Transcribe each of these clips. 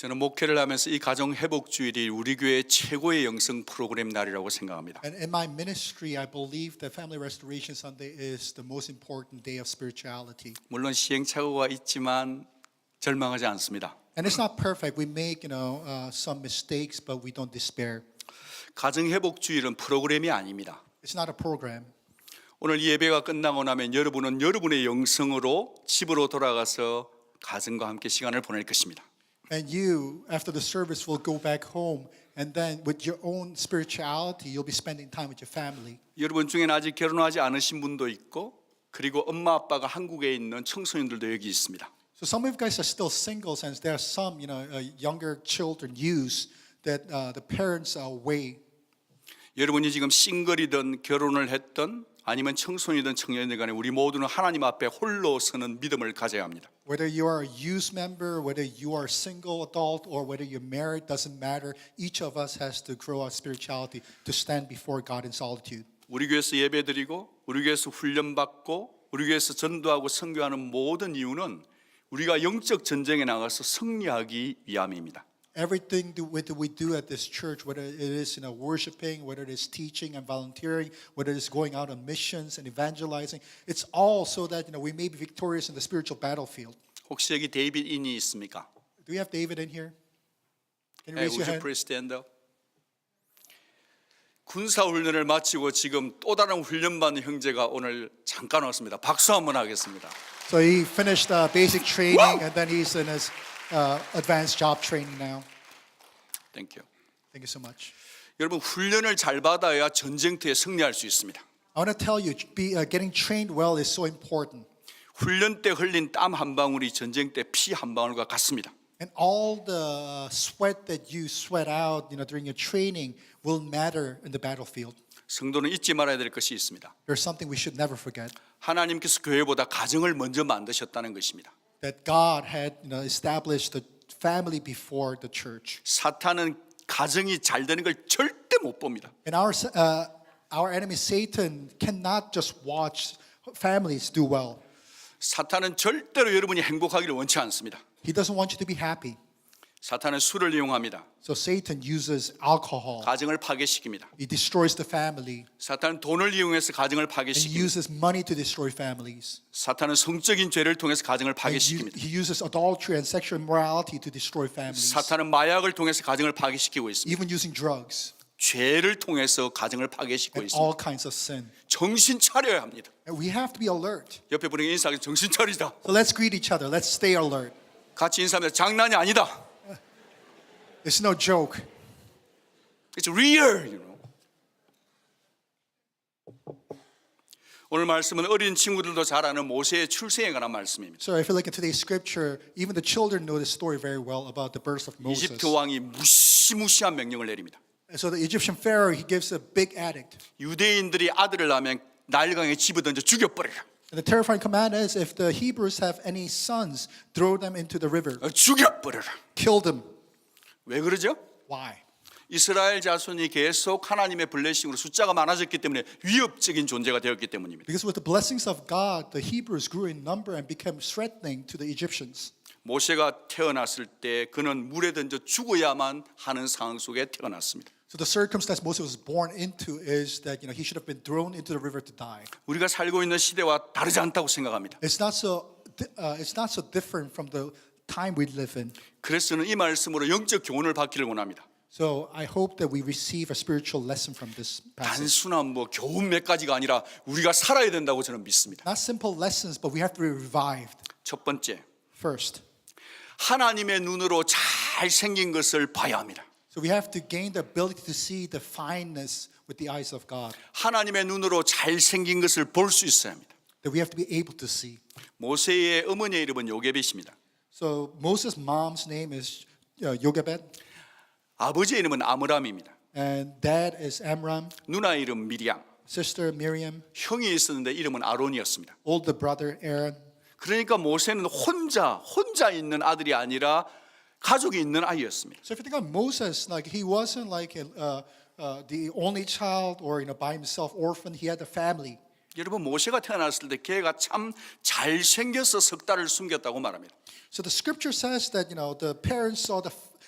저는 목회를 하면서 이 가정 회복 주일이 우리 교회 최고의 영성 프로그램 날이라고 생각합니다. And in my ministry, I believe that Family Restoration Sunday is the most important day of spirituality. 물론 시행착오가 있지만 절망하지 않습니다. And it's not perfect. We make, some mistakes, but we don't despair. 가정 회복 주일은 프로그램이 아닙니다. It's not a program. 오늘 이 예배가 끝나고 나면 여러분은 여러분의 영성으로 집으로 돌아가서 가정과 함께 시간을 보낼 것입니다. And you, after the service, will go back home, and then with your own spirituality, you'll be spending time with your family. 여러분 중에는 아직 결혼하지 않으신 분도 있고 그리고 엄마 아빠가 한국에 있는 청소년들도 여기 있습니다. So some of you guys are still single, since there are some, younger children, youth, that the parents are away. 여러분이 지금 싱글이든 결혼을 했든 아니면 청소년이든 청년이든 간에 우리 모두는 하나님 앞에 홀로 서는 믿음을 가져야 합니다. Whether you are a youth member, whether you are a single adult, or whether you're married, doesn't matter. Each of us has to grow our spirituality to stand before God in solitude. 우리 교회에서 예배드리고 우리 교회에서 훈련받고 우리 교회에서 전도하고 선교하는 모든 이유는 우리가 영적 전쟁에 나가서 승리하기 위함입니다. Everything that we do at this church, whether it is worshiping, whether it is teaching and volunteering, whether it is going out on missions and evangelizing, it's all so that we may be victorious in the spiritual battlefield. 혹시 여기 데이빗 인이 있습니까? Do we have David in here? Can you Hey, raise your would you hand? please stand up? 군사 훈련을 마치고 지금 또 다른 훈련 받는 형제가 오늘 잠깐 왔습니다. 박수 한번 하겠습니다. So he finished basic training, and then he's in his advanced job training now. Thank you. Thank you so much. 여러분 훈련을 잘 받아야 전쟁터에 승리할 수 있습니다. I want to tell you, getting trained well is so important. 훈련 때 흘린 땀 한 방울이 전쟁 때 피 한 방울과 같습니다. And all the sweat that you sweat out, during your training will matter in the battlefield. 성도는 잊지 말아야 될 것이 있습니다. There's something we should never forget. 하나님께서 교회보다 가정을 먼저 만드셨다는 것입니다. That God had, established the family before the church. 사탄은 가정이 잘 되는 걸 절대 못 봅니다. And our enemy Satan cannot just watch families do well. 사탄은 절대로 여러분이 행복하기를 원치 않습니다. He doesn't want you to be happy. 사탄은 술을 이용합니다. So Satan uses alcohol. 가정을 파괴시킵니다. He destroys the family. 사탄은 돈을 이용해서 가정을 And 파괴시킵니다. uses money to destroy families. 사탄은 성적인 죄를 통해서 가정을 And 파괴시킵니다. he uses adultery and sexual immorality to destroy families. 사탄은 마약을 통해서 가정을 파괴시키고 있습니다. Even using drugs 죄를 통해서 가정을 파괴시키고 and 있습니다. all kinds of sin. 정신 차려야 합니다. And we have to be alert. 옆에 분에게 인사하기 정신 차리자. So let's greet each other. Let's stay alert. 같이 인사합니다. 장난이 아니다. It's no joke. It's real. 오늘 말씀은 어린 친구들도 잘 아는 모세의 출생에 관한 말씀입니다. So if you look at today's scripture, even the children know this story very well about the birth of Moses. 이집트 왕이 무시무시한 명령을 내립니다. And so the Egyptian Pharaoh, he gives a big edict. 유대인들이 아들을 낳으면 나일강에 집어던져 죽여버려라. And the terrifying command is, if the Hebrews have any sons, throw them into the river. 죽여버려라. Kill them. 왜 그러죠? Why? 이스라엘 자손이 계속 하나님의 블레싱으로 숫자가 많아졌기 때문에 위협적인 존재가 되었기 때문입니다. Because with the blessings of God, the Hebrews grew in number and became threatening to the Egyptians. 모세가 태어났을 때 그는 물에 던져 죽어야만 하는 상황 속에 태어났습니다. So the circumstance Moses was born into is that he should have been thrown into the river to die. 우리가 살고 있는 시대와 다르지 않다고 생각합니다. It's not so different from the time we live in. 그래서 저는 이 말씀으로 영적 교훈을 받기를 원합니다. So I hope that we receive a spiritual lesson from this passage. 단순한 교훈 몇 가지가 아니라 우리가 살아야 된다고 저는 믿습니다. Not simple lessons, but we have to be revived. 첫 번째, First, 하나님의 눈으로 잘 생긴 것을 봐야 합니다. so we have to gain the ability to see the fineness with the eyes of God. 하나님의 눈으로 잘 생긴 것을 볼 수 있어야 합니다. That we have to be able to see. 모세의 어머니의 이름은 요게벳입니다. So Moses' mom's name is Jochebed, 아버지의 이름은 아므람입니다. and dad is Amram, 누나 이름 미리암, sister Miriam, 형이 있었는데 이름은 아론이었습니다. older brother Aaron. 그러니까 모세는 혼자 있는 아들이 아니라 가족이 있는 아이였습니다. So if you think of Moses, he wasn't the only child or by himself, orphan. He had a family. 여러분 모세가 태어났을 때 걔가 참 잘생겨서 석 달을 숨겼다고 말합니다. So the scripture says that the parents saw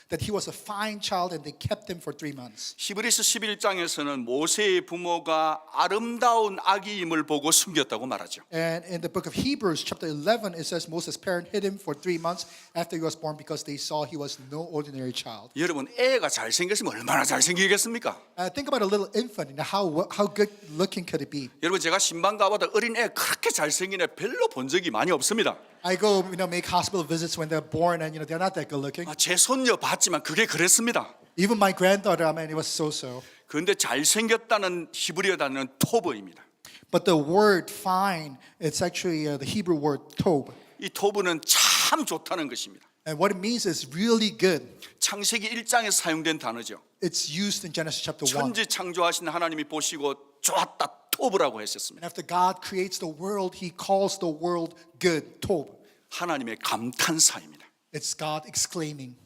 that he was a fine child and they kept him for 3 months. 히브리서 11장에서는 모세의 부모가 아름다운 아기임을 보고 숨겼다고 말하죠. And in the book of Hebrews, chapter 11, it says Moses' parent hid him for 3 months after he was born because they saw he was no ordinary child. 여러분, 애가 잘생겼으면 얼마나 잘생기겠습니까? Think about a little infant. How good looking could it be? 여러분, 제가 신방 가보다 어린 애 그렇게 잘생긴 애 별로 본 적이 많이 없습니다. I go, make hospital visits when they're born, and they're not that good looking. 제 손녀 봤지만 그게 그랬습니다. Even my granddaughter, it was so. 그런데 잘생겼다는 히브리어 단어는 토브입니다. But the word fine, it's actually the Hebrew word tob. 이 토브는 참 좋다는 것입니다. And what it means is really good. 창세기 1장에서 사용된 단어죠. It's used in Genesis chapter 1. 천지 창조하신 하나님이 보시고 좋았다 토브라고 하셨습니다. And after God creates the world, He calls the world good, tob. 하나님의 감탄사입니다. It's God exclaiming.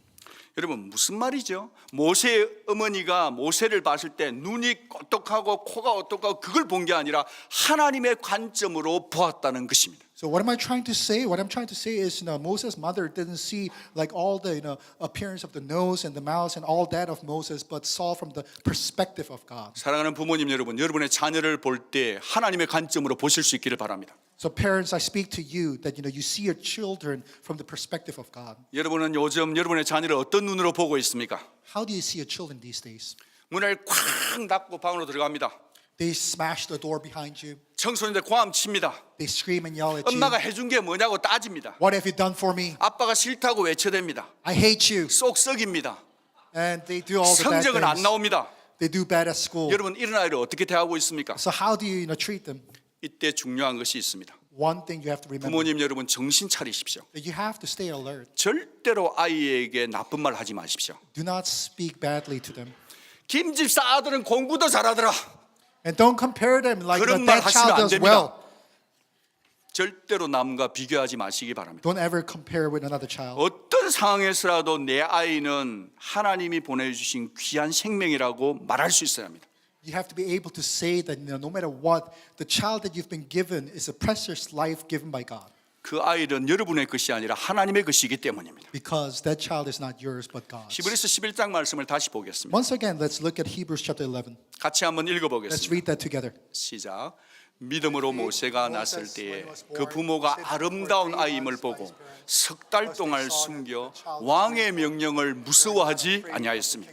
여러분 무슨 말이죠? 모세의 어머니가 모세를 봤을 때 눈이 꼬똑하고 코가 어떡하고 그걸 본 게 아니라 하나님의 관점으로 보았다는 것입니다. So what am I trying to say? What I'm trying to say is, Moses' mother didn't see like all the appearance of the nose and the mouth and all that of Moses, but saw from the perspective of God. 사랑하는 부모님 여러분, 여러분의 자녀를 볼 때 하나님의 관점으로 보실 수 있기를 바랍니다. So parents, I speak to you that you see your children from the perspective of God. 여러분은 요즘 여러분의 자녀를 어떤 눈으로 보고 있습니까? How do you see your children these days? 문을 쾅 닫고 방으로 들어갑니다. They smash the door behind you. 청소년들 고함 칩니다. They scream and yell at you. 엄마가 해준 게 뭐냐고 따집니다. What have you done for me? 아빠가 싫다고 외쳐댑니다. I hate you. 쏙 썩입니다. And they do all the bad 성적은 안 things. 나옵니다. They do bad at school. 여러분 이런 아이를 어떻게 대하고 있습니까? So how do you treat them? 이때 중요한 것이 있습니다. One thing you have to remember, 부모님 여러분 정신 차리십시오. that you have to stay alert. 절대로 아이에게 나쁜 말 하지 마십시오. Do not speak badly to them. 김 집사 아들은 공부도 잘하더라. And don't compare them like 그런 말 that 하시면 child 안 does 됩니다. well. 절대로 남과 비교하지 마시기 바랍니다. Don't ever compare with another child. 어떤 상황에서라도 내 아이는 하나님이 보내주신 귀한 생명이라고 말할 수 있어야 합니다. You have to be able to say that no matter what, the child that you've been given is a precious life given by God. 그 아이는 여러분의 것이 아니라 하나님의 것이기 때문입니다. Because that child is not yours but God's. 히브리서 11장 말씀을 다시 보겠습니다. Once again, let's look at Hebrews chapter 11. 같이 한번 Let's 읽어보겠습니다. read that together. 시작. 믿음으로 모세가 났을 때에 그 부모가 아름다운 아이임을 보고 석 달 동안 숨겨 왕의 명령을 무서워하지 아니하였습니다.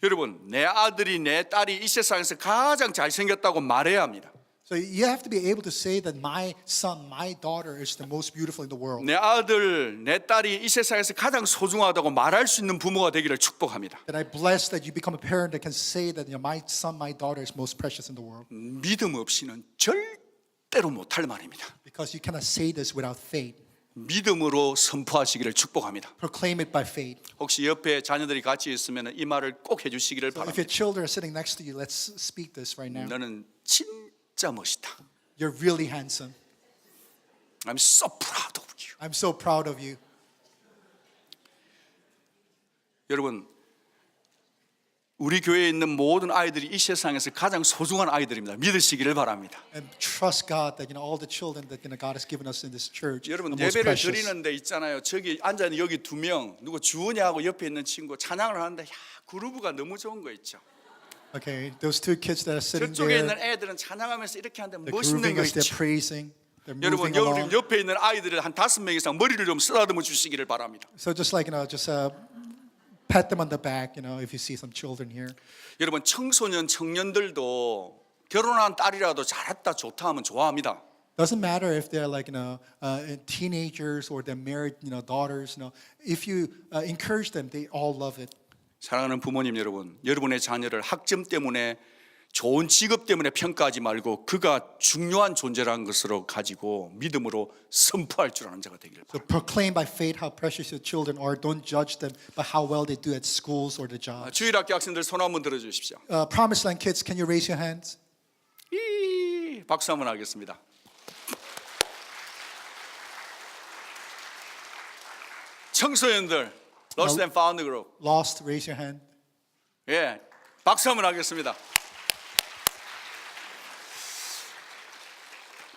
여러분, 내 아들이 내 딸이 이 세상에서 가장 잘생겼다고 말해야 합니다. So you have to be able to say that my son, my daughter is the most beautiful in the world. 내 아들, 내 딸이 이 세상에서 가장 소중하다고 말할 수 있는 부모가 되기를 축복합니다. That I bless that you become a parent that can say that my son, my daughter is most precious in the world. 믿음 없이는 절대로 못할 말입니다. Because you cannot say this without faith. 믿음으로 선포하시기를 축복합니다. Proclaim it by faith. 혹시 옆에 자녀들이 같이 있으면 이 말을 꼭 해주시기를 So if 바랍니다. your children are sitting next to you, let's speak this right now. 너는 진짜 멋있다. You're really handsome. I'm so proud of you. I'm so proud of you. 여러분, 우리 교회에 있는 모든 아이들이 이 세상에서 가장 소중한 아이들입니다. 믿으시기를 바랍니다. And trust God that all the children that God has given us in this church are 여러분 most 예배를 precious. 드리는 데 있잖아요. 저기 앉아 있는 여기 2명 누구 주은이 하고 옆에 있는 친구 찬양을 하는데 야, 그루브가 너무 좋은 거 있죠. Okay, those two kids that are sitting 저쪽에 있는 there, 애들은 찬양하면서 이렇게 하는데 they're 멋있는 grooving 거 as they're 있죠. praising. They're 여러분 moving along. 옆에 있는 아이들을 한 5명 이상 머리를 좀 쓰다듬어 주시기를 바랍니다. So just like just pat them on the back, if you see some children here. 여러분 청소년 청년들도 결혼한 딸이라도 잘했다 좋다 하면 좋아합니다. Doesn't matter if they're like teenagers or they're married, daughters. If you encourage them, they all love it. 사랑하는 부모님 여러분, 여러분의 자녀를 학점 때문에 좋은 직업 때문에 평가하지 말고 그가 중요한 존재라는 것으로 가지고 믿음으로 선포할 줄 아는 자가 되기를 So 바랍니다. proclaim by faith how precious your children are. Don't judge them by how well they do at schools or the jobs. 주일학교 학생들 손 한번 들어주십시오. Promised Land kids, can you raise your hands? 이 박수 한번 하겠습니다. 청소년들 Lost and Found Group, Lost, raise your hand. 예, 박수 한번 하겠습니다.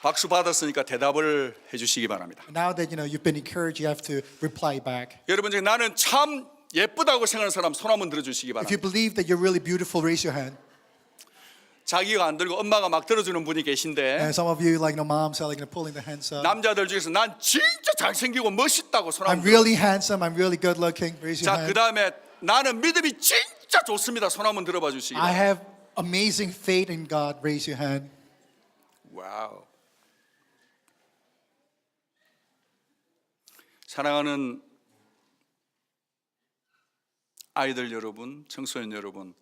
박수 받았으니까 대답을 해주시기 바랍니다. Now that you've been encouraged, you have to reply back. 여러분 중에 나는 참 예쁘다고 생각하는 사람 손 한번 들어주시기 If you 바랍니다. believe that you're really beautiful, raise your hand. 자기가 안 들고 엄마가 막 들어주는 분이 계신데 And some of you, like moms, are pulling the hands up. 남자들 중에서 난 진짜 잘생기고 멋있다고 손 I'm 한번 really handsome. I'm really good looking. Raise your 자, 그 hand. 다음에 나는 믿음이 진짜 좋습니다. 손 한번 들어봐 주시기 I 바랍니다. have amazing faith in God. Raise your hand. 와우. 사랑하는 아이들 여러분, 청소년 여러분,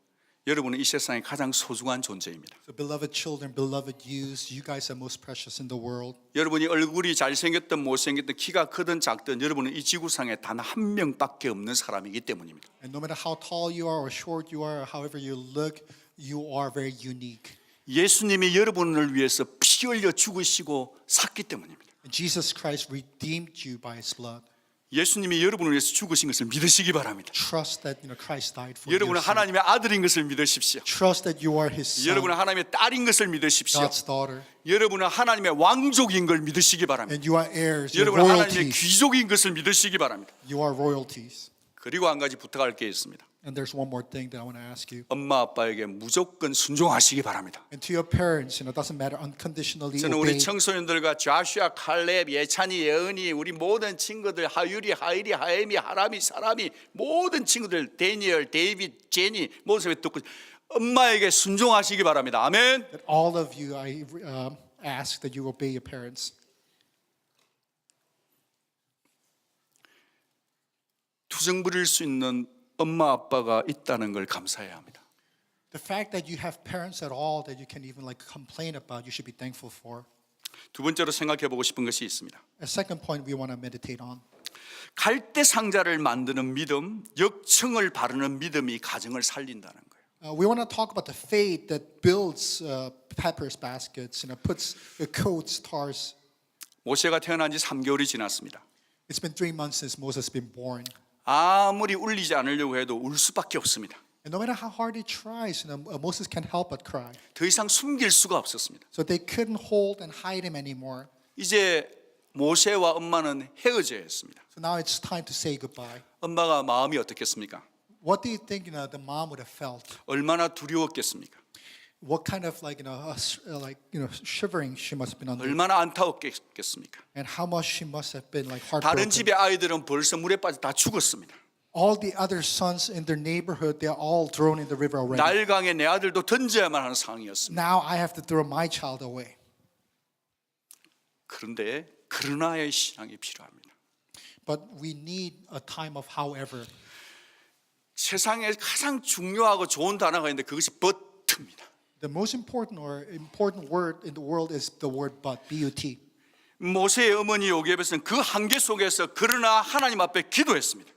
여러분은 이 세상의 가장 소중한 존재입니다. So, beloved children, beloved youths, you guys are most precious in the world. 여러분이 얼굴이 잘생겼든 못생겼든 키가 크든 작든 여러분은 이 지구상에 단 한 명밖에 없는 사람이기 때문입니다. And no matter how tall you are or short you are, or however you look, you are very unique. 예수님이 여러분을 위해서 피 흘려 죽으시고 샀기 때문입니다. And Jesus Christ redeemed you by His blood. 예수님이 여러분을 위해서 죽으신 것을 믿으시기 바랍니다. Trust that Christ died for 여러분은 your sin. 하나님의 아들인 것을 믿으십시오. Trust that you are His son, 여러분은 하나님의 딸인 것을 믿으십시오. God's daughter, 여러분은 하나님의 왕족인 걸 믿으시기 바랍니다. and you are heirs. You're 여러분은 하나님의 royalties. 귀족인 것을 믿으시기 바랍니다. You are royalties. 그리고 한 가지 부탁할 게 있습니다. And there's one more thing that I want to ask you. 엄마 아빠에게 무조건 순종하시기 바랍니다. And to your parents, it doesn't matter, unconditionally 저는 obey. 우리 청소년들과 좌슈아, 칼렙, 예찬이, 예은이, 우리 모든 친구들, 하율이, 하일이, 하엠이, 하람이, 사람이, 모든 친구들, 데니엘, 데이빗, 제니 모든 사람이 듣고 엄마에게 순종하시기 바랍니다. 아멘. That all of you, I ask that you obey your parents. 투정 부릴 수 있는 엄마 아빠가 있다는 걸 감사해야 합니다. The fact that you have parents at all that you can even complain about, you should be thankful for. 두 번째로 생각해 보고 싶은 것이 있습니다. A second point we want to meditate on. 갈대 상자를 만드는 믿음, 역청을 바르는 믿음이 가정을 살린다는 거예요. We want to talk about the faith that builds papyrus baskets, puts coats, tars. 모세가 태어난 지 3개월이 지났습니다. It's been 3 months since Moses has been born. 아무리 울리지 않으려고 해도 울 수밖에 없습니다. And no matter how hard he tries, Moses can't help but cry. 더 이상 숨길 수가 없었습니다. So they couldn't hold and hide him anymore. 이제 모세와 엄마는 헤어져야 했습니다. So now it's time to say goodbye. 엄마가 마음이 어떻겠습니까? What do you think the mom would have felt? 얼마나 두려웠겠습니까? What kind of shivering she must have been under, 얼마나 안타깝겠습니까? and how much she must have been 다른 heartbroken. 집의 아이들은 벌써 물에 빠져 다 죽었습니다. All the other sons in their neighborhood, they're all thrown in the river already. 나일강에 내 아들도 던져야만 하는 상황이었습니다. Now I have to throw my child away. 그런데 그러나의 신앙이 필요합니다. But we need a time of however. 세상에 가장 중요하고 좋은 단어가 있는데 그것이 but입니다. The most important word in the world is the word but, B-U-T. 모세의 어머니 요셉에서는 그 한계 속에서 그러나 하나님 앞에 기도했습니다.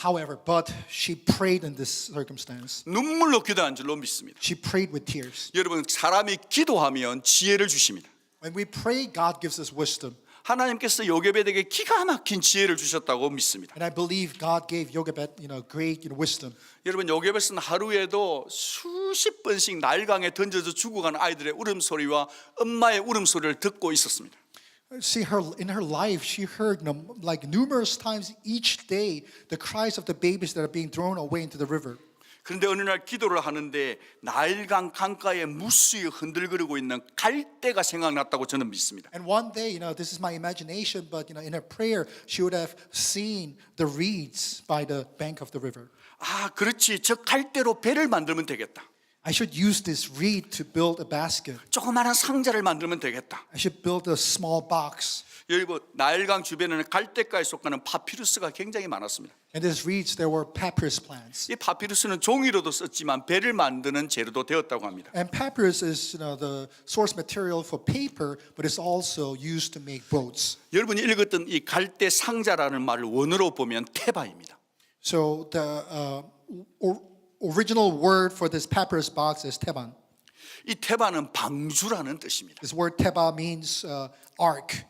However, but she prayed in this circumstance. 눈물로 기도한 줄로 믿습니다. She prayed with tears. 여러분 사람이 기도하면 지혜를 주십니다. When we pray, God gives us wisdom. 하나님께서 요셉에게 기가 막힌 지혜를 주셨다고 믿습니다. And I believe God gave Jochebed, great wisdom. 여러분 요셉에서는 하루에도 수십 번씩 나일강에 던져져 죽어가는 아이들의 울음소리와 엄마의 울음소리를 듣고 있었습니다. See, in her life, she heard numerous times each day the cries of the babies that are being thrown away into the river. 그런데 어느 날 기도를 하는데 나일강 강가에 무수히 흔들거리고 있는 갈대가 생각났다고 저는 믿습니다. And one day, this is my imagination, but in her prayer, she would have seen the reeds by the bank of the river. 아, 그렇지. 저 갈대로 배를 만들면 되겠다. I should use this reed to build a basket. 조그마한 상자를 만들면 되겠다. I should build a small box. 여러분 나일강 주변에는 갈대가에 속하는 파피루스가 굉장히 많았습니다. And these reeds, there were papyrus plants. 이 파피루스는 종이로도 썼지만 배를 만드는 재료도 되었다고 합니다. And papyrus is the source material for paper, but it's also used to make boats. 여러분이 읽었던 이 갈대 상자라는 말을 원어로 보면 테바입니다. So the original word for this papyrus box is teban. 이 테바는 방주라는 뜻입니다. This word teba means ark.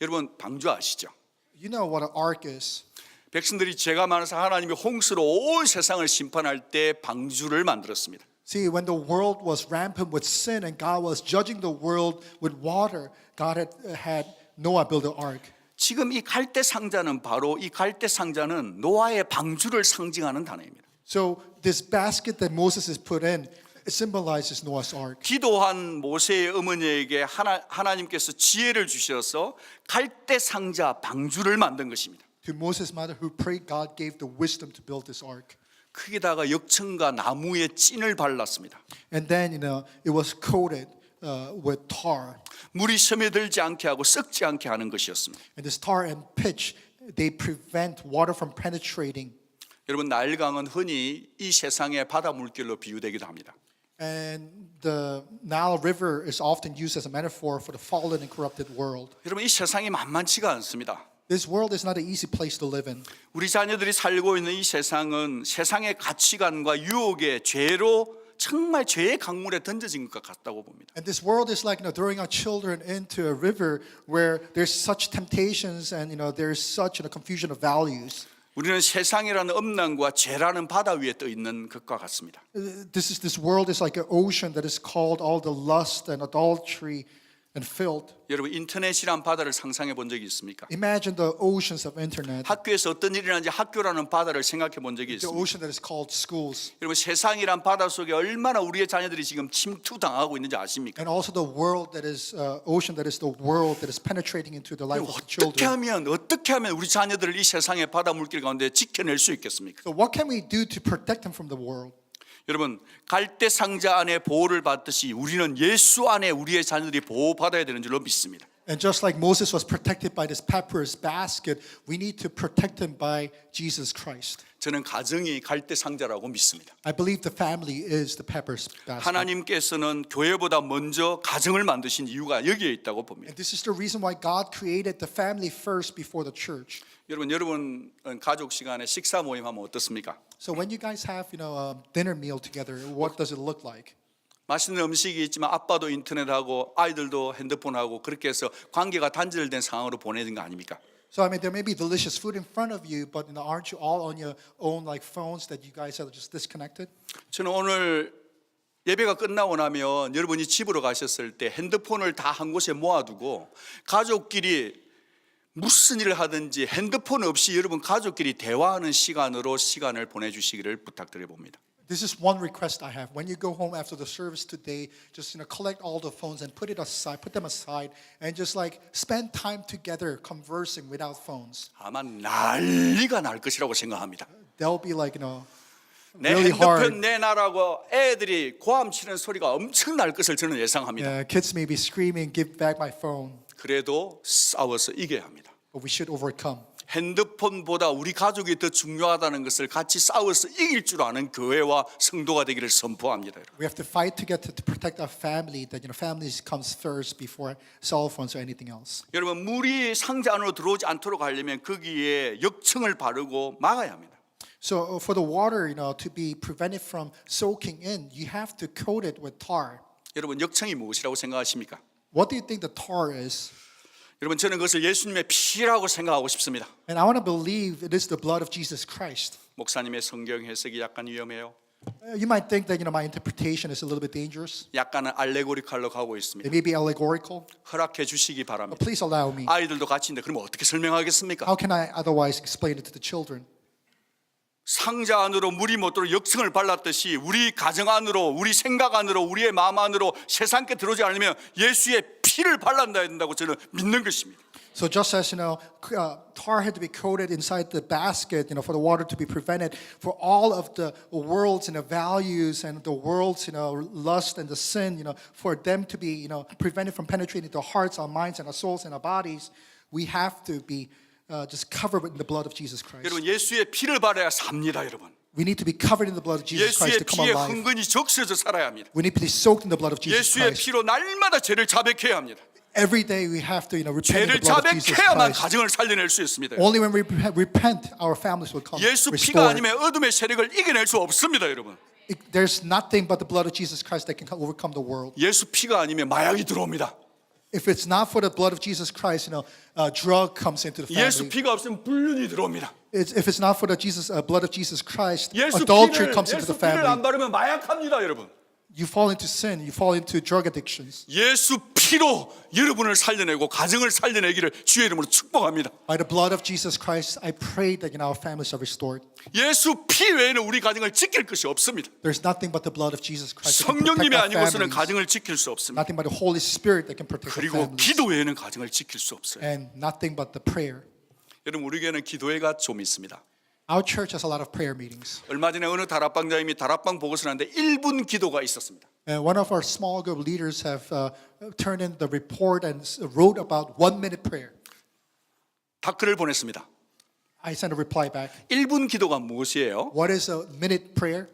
여러분 방주 아시죠? You know what an ark is. 백성들이 죄가 많아서 하나님이 홍수로 온 세상을 심판할 때 방주를 만들었습니다. See, when the world was rampant with sin and God was judging the world with water, God had Noah build an ark. 지금 이 갈대 상자는 바로 이 갈대 상자는 노아의 방주를 상징하는 단어입니다. So this basket that Moses is put in, it symbolizes Noah's ark. 기도한 모세의 어머니에게 하나님께서 지혜를 주셔서 갈대 상자 방주를 만든 것입니다. To Moses' mother who prayed, God gave the wisdom to build this ark. 거기다가 역청과 나무의 찐을 발랐습니다. And then, it was coated with tar. 물이 스며들지 않게 하고 썩지 않게 하는 것이었습니다. And this tar and pitch, they prevent water from penetrating. 여러분 나일강은 흔히 이 세상의 바다 물결로 비유되기도 합니다. And the Nile River is often used as a metaphor for the fallen and corrupted world. 여러분 이 세상이 만만치가 않습니다. This world is not an easy place to live in. 우리 자녀들이 살고 있는 이 세상은 세상의 가치관과 유혹의 죄로 정말 죄의 강물에 던져진 것 같다고 봅니다. And this world is like, throwing our children into a river where there's such temptations and, there's such a confusion of values. 우리는 세상이라는 음란과 죄라는 바다 위에 떠 있는 것과 같습니다. This world is like an ocean that is called all the lust and adultery and filth. 여러분 인터넷이란 바다를 상상해 본 적이 있습니까? Imagine the oceans of internet, 학교에서 어떤 일이 일어나는지 학교라는 바다를 생각해 본 적이 the 있습니다. ocean that is called schools, 여러분 세상이란 바다 속에 얼마나 우리의 자녀들이 지금 침투당하고 있는지 아십니까? and also the world that is ocean that is the world that is penetrating into the life of the children. 어떻게 하면 우리 자녀들을 이 세상의 바다 물길 가운데 지켜낼 수 있겠습니까? So what can we do to protect them from the world? 여러분 갈대 상자 안에 보호를 받듯이 우리는 예수 안에 우리의 자녀들이 보호받아야 되는 줄로 믿습니다. And just like Moses was protected by this papyrus basket, we need to protect them by Jesus Christ. 저는 가정이 갈대 상자라고 믿습니다. I believe the family is the papyrus basket. 하나님께서는 교회보다 먼저 가정을 만드신 이유가 여기에 있다고 봅니다. And this is the reason why God created the family first before the church. 여러분 가족 시간에 식사 모임 하면 어떻습니까? So when you guys have, a dinner meal together, what does it look like? 맛있는 음식이 있지만 아빠도 인터넷하고 아이들도 핸드폰하고 그렇게 해서 관계가 단절된 상황으로 보내는 거 아닙니까? So there may be delicious food in front of you, but aren't you all on your own like phones that you guys are just disconnected? 저는 오늘 예배가 끝나고 나면 여러분이 집으로 가셨을 때 핸드폰을 다 한 곳에 모아두고 가족끼리 무슨 일을 하든지 핸드폰 없이 여러분 가족끼리 대화하는 시간을 보내주시기를 부탁드려 봅니다. This is one request I have. When you go home after the service today, just collect all the phones and put them aside, and just spend time together conversing without phones. 아마 난리가 날 것이라고 생각합니다. They'll be 내 really hard. 핸드폰 내놔라고 애들이 고함치는 소리가 엄청 날 것을 저는 예상합니다. Kids may be screaming, "Give back my phone." 그래도 싸워서 이겨야 합니다. But we should overcome. 핸드폰보다 우리 가족이 더 중요하다는 것을 같이 싸워서 이길 줄 아는 교회와 성도가 되기를 선포합니다. We have to fight together to protect our family. That families comes first before cell phones or anything else. 여러분 물이 상자 안으로 들어오지 않도록 하려면 거기에 역청을 바르고 막아야 합니다. So for the water, to be prevented from soaking in, you have to coat it with tar. 여러분 역청이 무엇이라고 생각하십니까? What do you think the tar is? 여러분 저는 그것을 예수님의 피라고 생각하고 싶습니다. And I want to believe it is the blood of Jesus Christ. 목사님의 성경 해석이 약간 위험해요. You might think that my interpretation is a little bit dangerous. 약간은 알레고리칼로 가고 있습니다. It may be allegorical. 허락해 주시기 But 바랍니다. please allow me. 아이들도 같이 있는데 그러면 어떻게 설명하겠습니까? How can I otherwise explain it to the children? 상자 안으로 물이 못 들어 역청을 발랐듯이 우리 가정 안으로 우리 생각 안으로 우리의 마음 안으로 세상께 들어오지 않으면 예수의 피를 발란다야 된다고 저는 믿는 것입니다. So just as tar had to be coated inside the basket, for the water to be prevented, for all of the world's values and the world's lust and the sin, for them to be prevented from penetrating the hearts, our minds, and our souls and our bodies, we have to be just covered in the blood of Jesus Christ. 여러분 예수의 피를 발해야 삽니다, 여러분. We need to be covered in the blood of Jesus Christ 예수의 to come 피에 alive. 흥건히 적셔져 살아야 합니다. We need to be soaked in the blood of Jesus 예수의 Christ. 피로 날마다 죄를 자백해야 합니다. Every day we have to repent in 죄를 the blood of Jesus 자백해야만 Christ. 가정을 살려낼 수 있습니다. Only when we repent, our families will come 예수 피가 restored. 아니면 어둠의 세력을 이겨낼 수 없습니다, 여러분. There's nothing but the blood of Jesus Christ that can overcome the world. 예수 피가 아니면 마약이 들어옵니다. If it's not for the blood of Jesus Christ, drug comes into the 예수 family. 피가 없으면 불륜이 들어옵니다. If it's not for the blood of Jesus Christ, 예수 adultery 피를 comes into the 안 family. 바르면 마약합니다, 여러분. you fall into sin, you fall into drug addictions. 예수 피로 여러분을 살려내고 가정을 살려내기를 주의 이름으로 축복합니다. By the blood of Jesus Christ, I pray that our families are restored. 예수 피 외에는 우리 가정을 지킬 것이 없습니다. There's nothing but the blood of Jesus Christ that can 성령님이 protect our 아니고서는 families. 가정을 지킬 수 없습니다. Nothing but the Holy Spirit that can protect our 그리고 families. 기도 외에는 가정을 지킬 수 없어요. And nothing but the prayer. 여러분 우리 교회는 기도회가 좀 있습니다. Our church has a lot of prayer meetings. 얼마 전에 어느 다락방장님이 다락방 보고서를 하는데 1분 기도가 있었습니다. And one of our small group leaders have turned in the report and wrote about 1-minute prayer. 다크를 보냈습니다. I sent a reply back. 1분 기도가 무엇이에요? What is a minute prayer?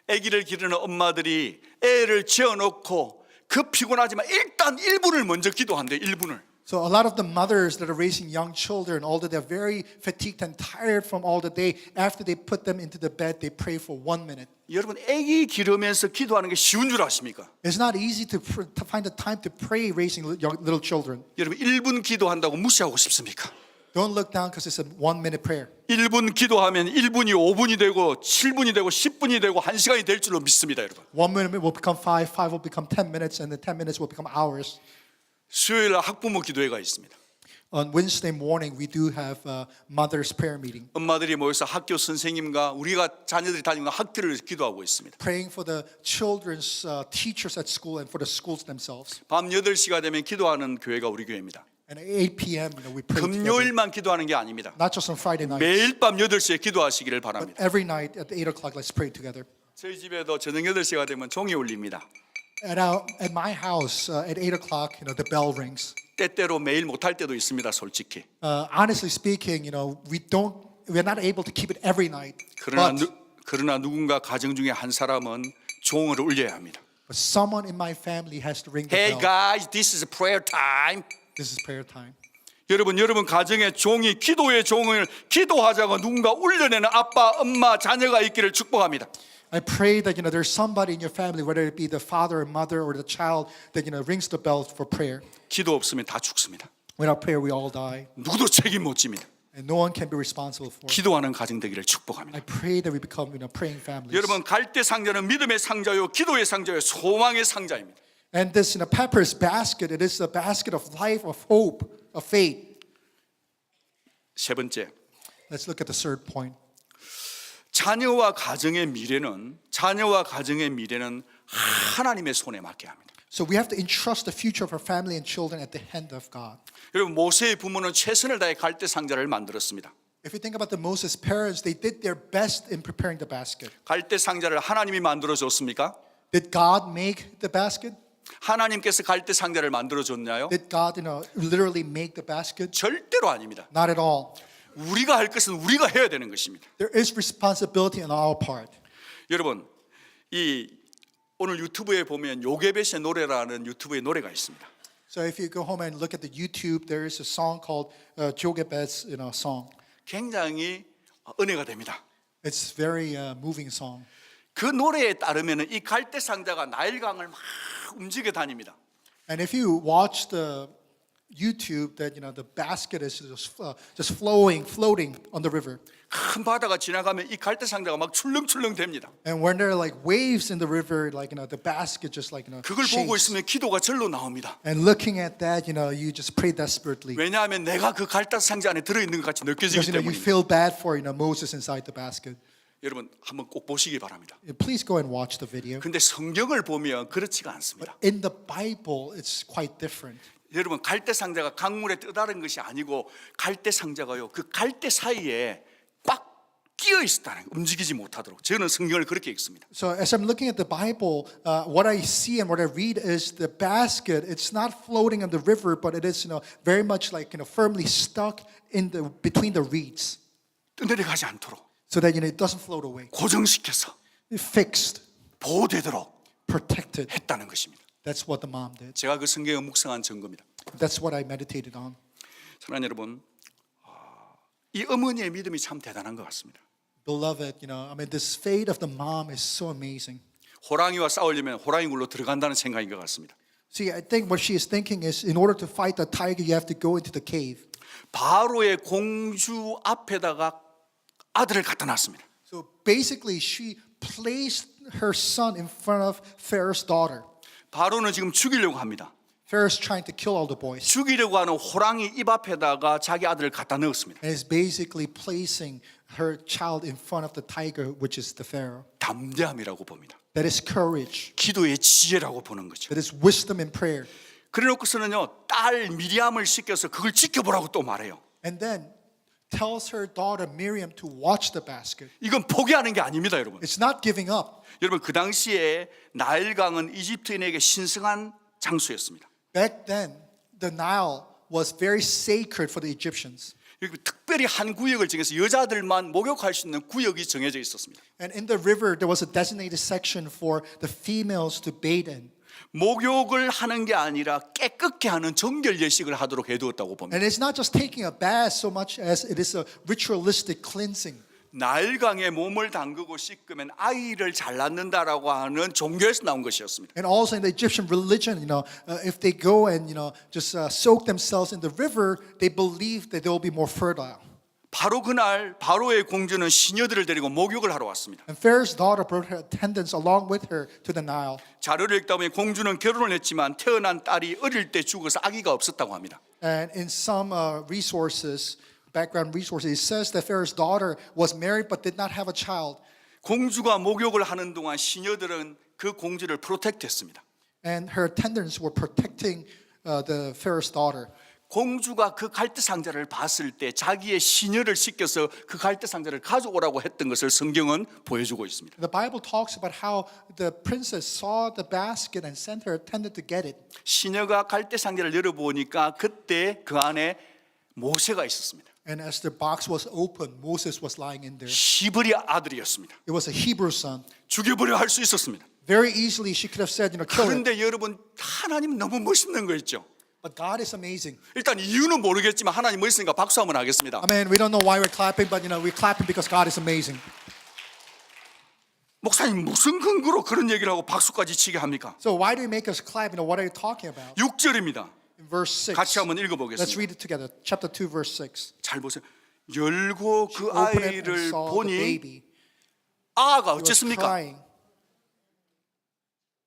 아기를 기르는 엄마들이 애를 재워놓고 그 피곤하지만 일단 1분을 먼저 기도한대요. 1분을. So a lot of the mothers that are raising young children, although they're very fatigued and tired from all the day, after they put them into the bed, they pray for 1 minute. 여러분 아기 기르면서 기도하는 게 쉬운 줄 아십니까? It's not easy to find the time to pray raising little children. 여러분 1분 기도한다고 무시하고 싶습니까? Don't look down because it's a 1-minute prayer. 1분 기도하면 1분이 5분이 되고 7분이 되고 10분이 되고 1시간이 될 줄로 믿습니다, 여러분. 1 minute will become 5, 5 will become 10 minutes, and the 10 minutes will become hours. 수요일 날 학부모 기도회가 있습니다. On Wednesday morning, we do have a mother's prayer meeting, 엄마들이 모여서 학교 선생님과 우리가 자녀들이 다니는 학교를 기도하고 있습니다. praying for the children's teachers at school and for the schools themselves. 밤 8시가 되면 기도하는 교회가 우리 교회입니다. And at 8 p.m., we pray together. 금요일만 기도하는 게 아닙니다. Not just on Friday nights, 매일 밤 8시에 기도하시기를 but 바랍니다. every night at 8 o'clock, let's pray together. 저희 집에도 저녁 8시가 되면 종이 울립니다. At my house, at 8 o'clock, the bell rings. 때때로 매일 못할 때도 있습니다, 솔직히. Honestly speaking, we're not able to keep it every night. 그러나 누군가 가정 중에 한 사람은 종을 울려야 합니다. But someone in my family has to ring the Hey bell. guys, this is prayer time. This is prayer time. 여러분 가정의 종이 기도의 종을 기도하자고 누군가 울려내는 아빠, 엄마, 자녀가 있기를 축복합니다. I pray that there's somebody in your family, whether it be the father or mother or the child, that rings the bell for prayer. 기도 없으면 다 죽습니다. Without prayer, we all die, 누구도 책임 못 집니다. and no one can be responsible for it. 기도하는 가정 되기를 I 축복합니다. pray that we become praying families. 여러분 갈대 상자는 믿음의 상자요, 기도의 상자요, 소망의 상자입니다. And this Pepper's basket, it is a basket of life, of hope, of faith. 세 번째, Let's look at the third point. 자녀와 가정의 미래는 하나님의 손에 맡겨야 합니다. So we have to entrust the future of our family and children at the hand of God. 여러분 모세의 부모는 최선을 다해 갈대 상자를 만들었습니다. If you think about the Moses parents, they did their best in preparing the basket. 갈대 상자를 하나님이 만들어 줬습니까? Did God make the basket? 하나님께서 갈대 상자를 만들어 줬나요? Did God, literally make the basket? 절대로 아닙니다. Not at all. 우리가 할 것은 우리가 해야 되는 것입니다. There is responsibility on our part. 여러분, 오늘 유튜브에 보면 요게벳의 노래라는 유튜브의 노래가 있습니다. So if you go home and look at the YouTube, there is a song called Jogebed's song. 굉장히 은혜가 됩니다. It's very moving song. 그 노래에 따르면 이 갈대 상자가 나일강을 막 움직여 다닙니다. And if you watch the YouTube, that the basket is just floating on the river. 큰 바다가 지나가면 이 갈대 상자가 막 출렁출렁 됩니다. And when there are like waves in the river, the basket just 그걸 보고 shakes. 있으면 기도가 절로 나옵니다. And looking at that, you just pray desperately. 왜냐하면 내가 그 갈대 상자 안에 들어 있는 것 같이 느껴지기 Because you 때문입니다. feel bad for Moses inside the basket. 여러분 한번 꼭 보시기 바랍니다. Please go and watch the video. 근데 성경을 보면 그렇지가 않습니다. In the Bible, it's quite different. 여러분 갈대 상자가 강물에 떠다른 것이 아니고 갈대 상자가요 그 갈대 사이에 꽉 끼어 있었다는 움직이지 못하도록 저는 성경을 그렇게 읽습니다. So as I'm looking at the Bible, what I see and what I read is the basket. It's not floating on the river, but it is very much like firmly stuck in between the reeds, 떠내려가지 않도록 so that it doesn't float away. 고정시켜서 Fixed, 보호되도록 protected. 했다는 것입니다. That's what the mom did. 제가 그 성경을 묵상한 증거입니다. That's what I meditated on. 사랑하는 여러분, 이 어머니의 믿음이 참 대단한 것 같습니다. Beloved, this faith of the mom is so amazing. 호랑이와 싸우려면 호랑이 굴로 들어간다는 생각인 것 같습니다. See, I think what she is thinking is, in order to fight the tiger, you have to go into the cave. 바로의 공주 앞에다가 아들을 갖다 놨습니다. So basically, she placed her son in front of Pharaoh's daughter. 바로는 지금 죽이려고 합니다. Pharaoh's trying to kill all the boys. 죽이려고 하는 호랑이 입 앞에다가 자기 아들을 갖다 넣었습니다. And is basically placing her child in front of the tiger, which is the Pharaoh. 담대함이라고 봅니다. That is courage. 기도의 지혜라고 보는 거죠. That is wisdom in prayer. 그래놓고서는요, 딸 미리암을 시켜서 그걸 지켜보라고 또 말해요. And then tells her daughter Miriam to watch the basket. 이건 포기하는 게 아닙니다, 여러분. It's not giving up. 여러분, 그 당시에 나일강은 이집트인에게 신성한 장소였습니다. Back then, the Nile was very sacred for the Egyptians. 여기 특별히 한 구역을 정해서 여자들만 목욕할 수 있는 구역이 정해져 있었습니다. And in the river, there was a designated section for the females to bathe in. 목욕을 하는 게 아니라 깨끗게 하는 정결 예식을 하도록 해두었다고 봅니다. And it's not just taking a bath so much as it is a ritualistic cleansing. 나일강에 몸을 담그고 씻으면 아이를 잘 낳는다라고 하는 종교에서 나온 것이었습니다. And also in the Egyptian religion, if they go and just soak themselves in the river, they believe that they will be more fertile. 바로 그날 바로의 공주는 시녀들을 데리고 목욕을 하러 왔습니다. And Pharaoh's daughter brought her attendants along with her to the Nile. 자료를 읽다 보면 공주는 결혼을 했지만 태어난 딸이 어릴 때 죽어서 아기가 없었다고 합니다. And in some resources, background resources, it says that Pharaoh's daughter was married but did not have a child. 공주가 목욕을 하는 동안 시녀들은 그 공주를 프로텍트했습니다. And her attendants were protecting the Pharaoh's daughter. 공주가 그 갈대 상자를 봤을 때 자기의 시녀를 시켜서 그 갈대 상자를 가져오라고 했던 것을 성경은 보여주고 있습니다. The Bible talks about how the princess saw the basket and sent her attendant to get it. 시녀가 갈대 상자를 열어보니까 그때 그 안에 모세가 있었습니다. And as the box was opened, Moses was lying in there. 히브리 아들이었습니다. It was a Hebrew son. 죽여버려 할 수 있었습니다. Very easily she could have said, kill him. 그런데 여러분, 하나님 너무 멋있는 거 있죠. But God is amazing. 일단 이유는 모르겠지만 하나님 멋있으니까 박수 한번 하겠습니다. I mean, we don't know why we're clapping, but we're clapping because God is amazing. 목사님 무슨 근거로 그런 얘기를 하고 박수까지 치게 합니까? So why do you make us clap? What are you talking about? 6절입니다. In verse 6. 같이 한번 Let's 읽어보겠습니다. read it together. Chapter 2, verse 6. 잘 보세요. 열고 그 Opened it and 아이를 saw the 보니 baby. 아가 He was 어쨌습니까? crying.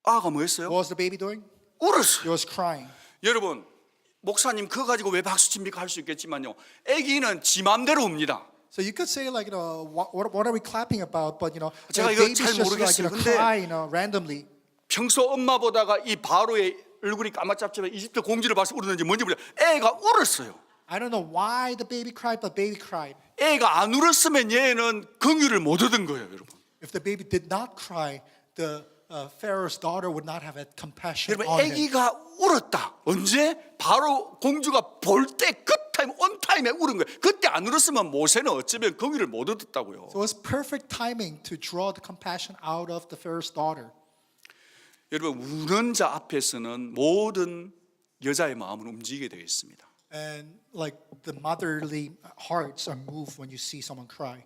아가 뭐였어요? What was the baby doing? 울었어요. He was crying. 여러분, 목사님 그거 가지고 왜 박수 칩니까 할 수 있겠지만요. 아기는 지 맘대로 웁니다. So you could say what are we clapping about? But 제가 the 이거 baby's 잘 just 모르겠어요. 근데 cry randomly. 평소 엄마 보다가 이 바로의 얼굴이 까맣잡잡해 이집트 공주를 봐서 울었는지 뭔지 모르겠어요. 애가 울었어요. I don't know why the baby cried, but baby cried. 애가 안 울었으면 얘는 긍휼을 못 얻은 거예요, 여러분. If the baby did not cry, the Pharaoh's daughter would not have had compassion 여러분, on him. 애기가 울었다. 언제? 바로 공주가 볼 때 그 타임, 온 타임에 울은 거예요. 그때 안 울었으면 모세는 어쩌면 긍휼을 못 얻었다고요. So it's perfect timing to draw the compassion out of the Pharaoh's daughter. 여러분, 우는 자 앞에서는 모든 여자의 마음은 움직이게 되어 있습니다. And like the motherly hearts are moved when you see someone cry.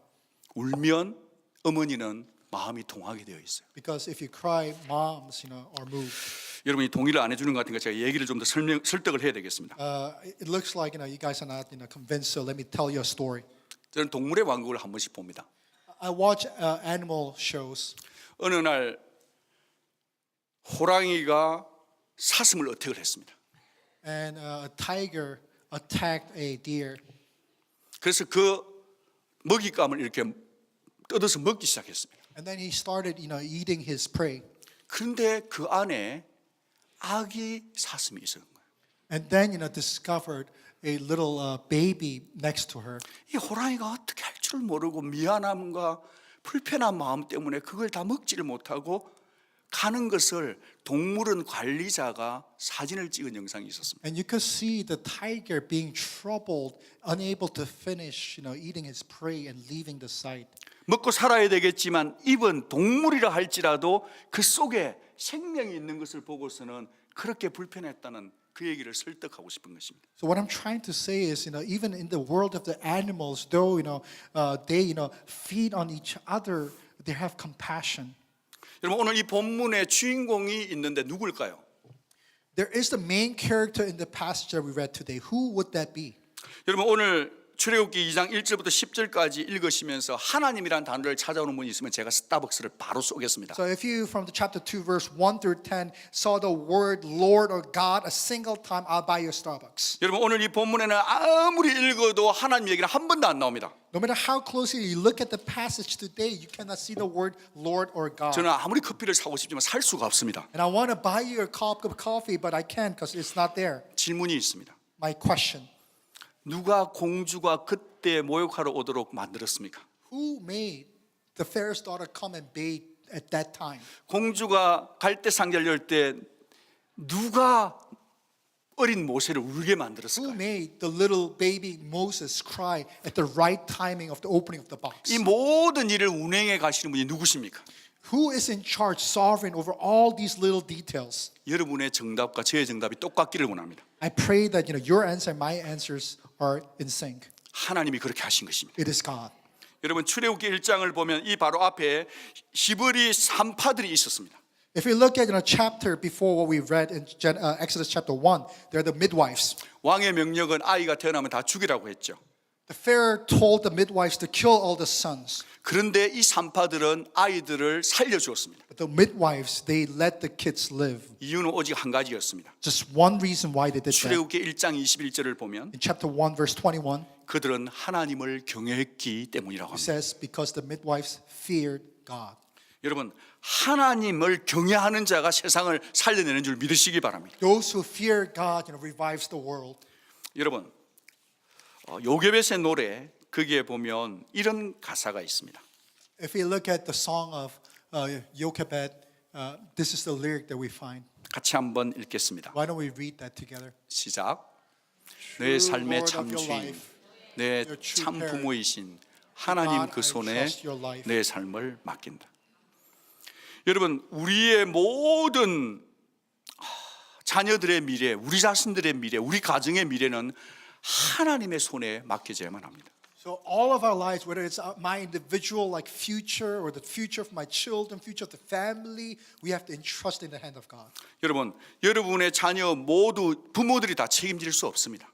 울면 어머니는 마음이 동하게 되어 있어요. Because if you cry, moms, are moved. 여러분이 동의를 안 해주는 것 같으니까 제가 얘기를 좀 더 설득을 해야 되겠습니다. It looks like you guys are not convinced. So let me tell you a story. 저는 동물의 왕국을 한 번씩 봅니다. I watch animal shows. 어느 날 호랑이가 사슴을 어택을 했습니다. And a tiger attacked a deer. 그래서 그 먹잇감을 이렇게 뜯어서 먹기 시작했습니다. And then he started, eating his prey. 그런데 그 안에 아기 사슴이 있었던 거예요. And then, discovered a little baby next to her. 이 호랑이가 어떻게 할 줄 모르고 미안함과 불편한 마음 때문에 그걸 다 먹지를 못하고 가는 것을 동물원 관리자가 사진을 찍은 영상이 있었습니다. And you could see the tiger being troubled, unable to finish, eating his prey and leaving the site. 먹고 살아야 되겠지만 입은 동물이라 할지라도 그 속에 생명이 있는 것을 보고서는 그렇게 불편했다는 그 얘기를 설득하고 싶은 것입니다. So what I'm trying to say is, even in the world of the animals, though they feed on each other, they have compassion. 여러분 오늘 이 본문의 주인공이 있는데 누굴까요? There is the main character in the passage that we read today. Who would that be? 여러분 오늘 출애굽기 2장 1절부터 10절까지 읽으시면서 하나님이라는 단어를 찾아오는 분이 있으면 제가 스타벅스를 바로 쏘겠습니다. So if you from the chapter 2 verse 1 through 10 saw the word Lord or God a single time, I'll buy you Starbucks. 여러분 오늘 이 본문에는 아무리 읽어도 하나님 얘기는 한 번도 안 나옵니다. No matter how closely you look at the passage today, you cannot see the word Lord or God. 저는 아무리 커피를 사고 싶지만 살 수가 없습니다. And I want to buy you a cup of coffee, but I can't because it's not there. 질문이 있습니다. My question, 누가 공주가 그때 모욕하러 오도록 만들었습니까? who made the Pharaoh's daughter come and bathe at that time? 공주가 갈대 상자를 열 때 누가 어린 모세를 울게 Who 만들었을까요? made the little baby Moses cry at the right timing of the opening of the box? 이 모든 일을 운행해 가시는 분이 누구십니까? Who is in charge, sovereign over all these little details? 여러분의 정답과 저의 정답이 똑같기를 원합니다. I pray that your answer and my answers are in sync. 하나님이 그렇게 하신 것입니다. It is God. 여러분 출애굽기 1장을 보면 이 바로 앞에 히브리 산파들이 있었습니다. If we look at chapter before what we read in Exodus chapter 1, they're the midwives. 왕의 명령은 아이가 태어나면 다 죽이라고 했죠. The Pharaoh told the midwives to kill all the sons. 그런데 이 산파들은 아이들을 살려주었습니다. But the midwives, they let the kids live. 이유는 오직 한 가지였습니다. Just one reason why they did that. 출애굽기 1장 21절을 보면 In chapter 1, verse 21, 그들은 하나님을 경외했기 때문이라고 it 합니다. says, because the midwives feared God. 여러분 하나님을 경외하는 자가 세상을 살려내는 줄 믿으시기 바랍니다. Those who fear God, revives the world. 여러분 요게벳의 노래 거기에 보면 이런 가사가 있습니다. If we look at the song of Jochebed, this is the lyric that we find. 같이 한번 읽겠습니다. Why don't we read that together? 시작. 내 삶의 Lord of your 참주인, life, 내 your true 참 parent, 부모이신 하나님 God, 그 I 손에 trust your life. 내 삶을 맡긴다. 여러분 우리의 모든 자녀들의 미래, 우리 자신들의 미래, 우리 가정의 미래는 하나님의 손에 맡겨져야만 합니다. So all of our lives, whether it's my individual future or the future of my children, future of the family, we have to entrust in the hand of God. 여러분, 여러분의 자녀 모두 부모들이 다 책임질 수 없습니다.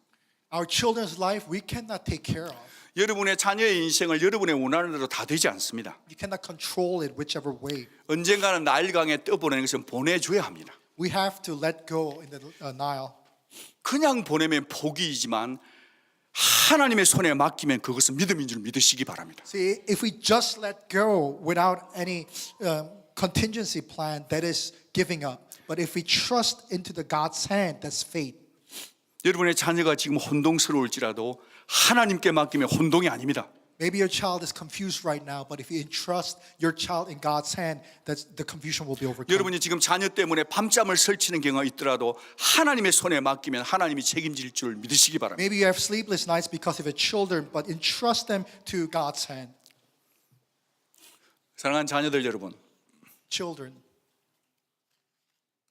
Our children's life, we cannot take care of. 여러분의 자녀의 인생을 여러분의 원하는 대로 다 되지 않습니다. You cannot control it whichever way. 언젠가는 나일강에 떠보내는 것은 보내줘야 합니다. We have to let go in the Nile. 그냥 보내면 포기이지만 하나님의 손에 맡기면 그것은 믿음인 줄 믿으시기 바랍니다. See, if we just let go without any contingency plan, that is giving up. But if we trust into the God's hand, that's faith. 여러분의 자녀가 지금 혼동스러울지라도 하나님께 맡기면 혼동이 아닙니다. Maybe your child is confused right now, but if you entrust your child in God's hand, that's, the confusion will be overcome. 여러분이 지금 자녀 때문에 밤잠을 설치는 경우가 있더라도 하나님의 손에 맡기면 하나님이 책임질 줄 믿으시기 바랍니다. Maybe you have sleepless nights because of your children, but entrust them to God's hand. 사랑하는 자녀들 여러분, Children,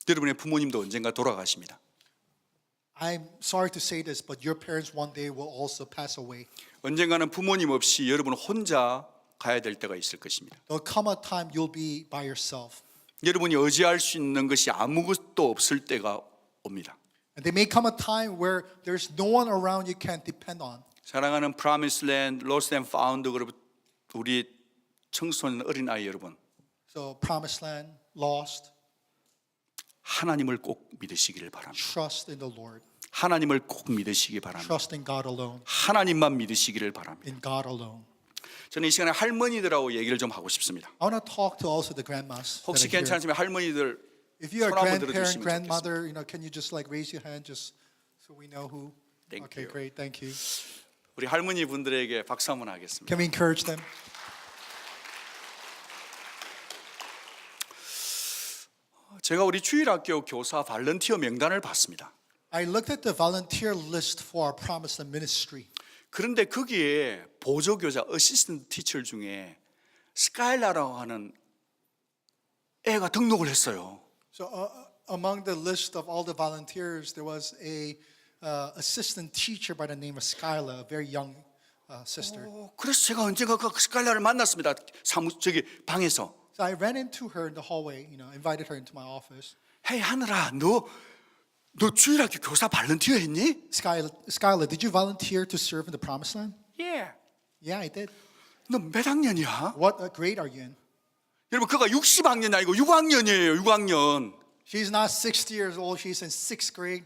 여러분의 부모님도 언젠가 돌아가십니다. I'm sorry to say this, but your parents one day will also pass away. 언젠가는 부모님 없이 여러분 혼자 가야 될 때가 있을 것입니다. There'll come a time you'll be by yourself. 여러분이 의지할 수 있는 것이 아무것도 없을 때가 옵니다. And there may come a time where there's no one around you can depend on. 사랑하는 Promised Land, Lost and Found 우리 청소년 어린아이 여러분, So promised land, lost, 하나님을 꼭 믿으시기를 바랍니다. trust in the Lord. 하나님을 꼭 믿으시기 바랍니다. Trust in God alone. 하나님만 믿으시기를 바랍니다. In God alone. 저는 이 시간에 할머니들하고 얘기를 좀 하고 싶습니다. I want to talk to also the grandmas. that 혹시 are here. 괜찮으시면 할머니들 If you are 손 한번 grandparent, 들어주시면 grandmother, can you just raise your hand just so we know who? Thank Okay, you. great, thank you. 우리 할머니 분들에게 박수 한번 하겠습니다. Can we encourage them? 제가 우리 주일학교 교사 발런티어 명단을 봤습니다. I looked at the volunteer list for our Promised Land ministry. 그런데 거기에 보조교사 어시스턴트 티처 중에 스카일라라고 하는 애가 등록을 했어요. So among the list of all the volunteers, there was a assistant teacher by the name of Skyla, a very young sister. 그래서 제가 언젠가 그 스카일라를 만났습니다. 방에서. So I ran into her in the hallway, invited her into my office. 헤이 하늘아, 너 주일학교 교사 발런티어 했니? Skyla, did you volunteer to serve in the Promised Land? 예. Yeah, I did. 너 몇 학년이야? What grade are you in? 여러분 그가 60학년이 아니고 6학년이에요. 6학년. She's not 60 years old. She's in 6th grade.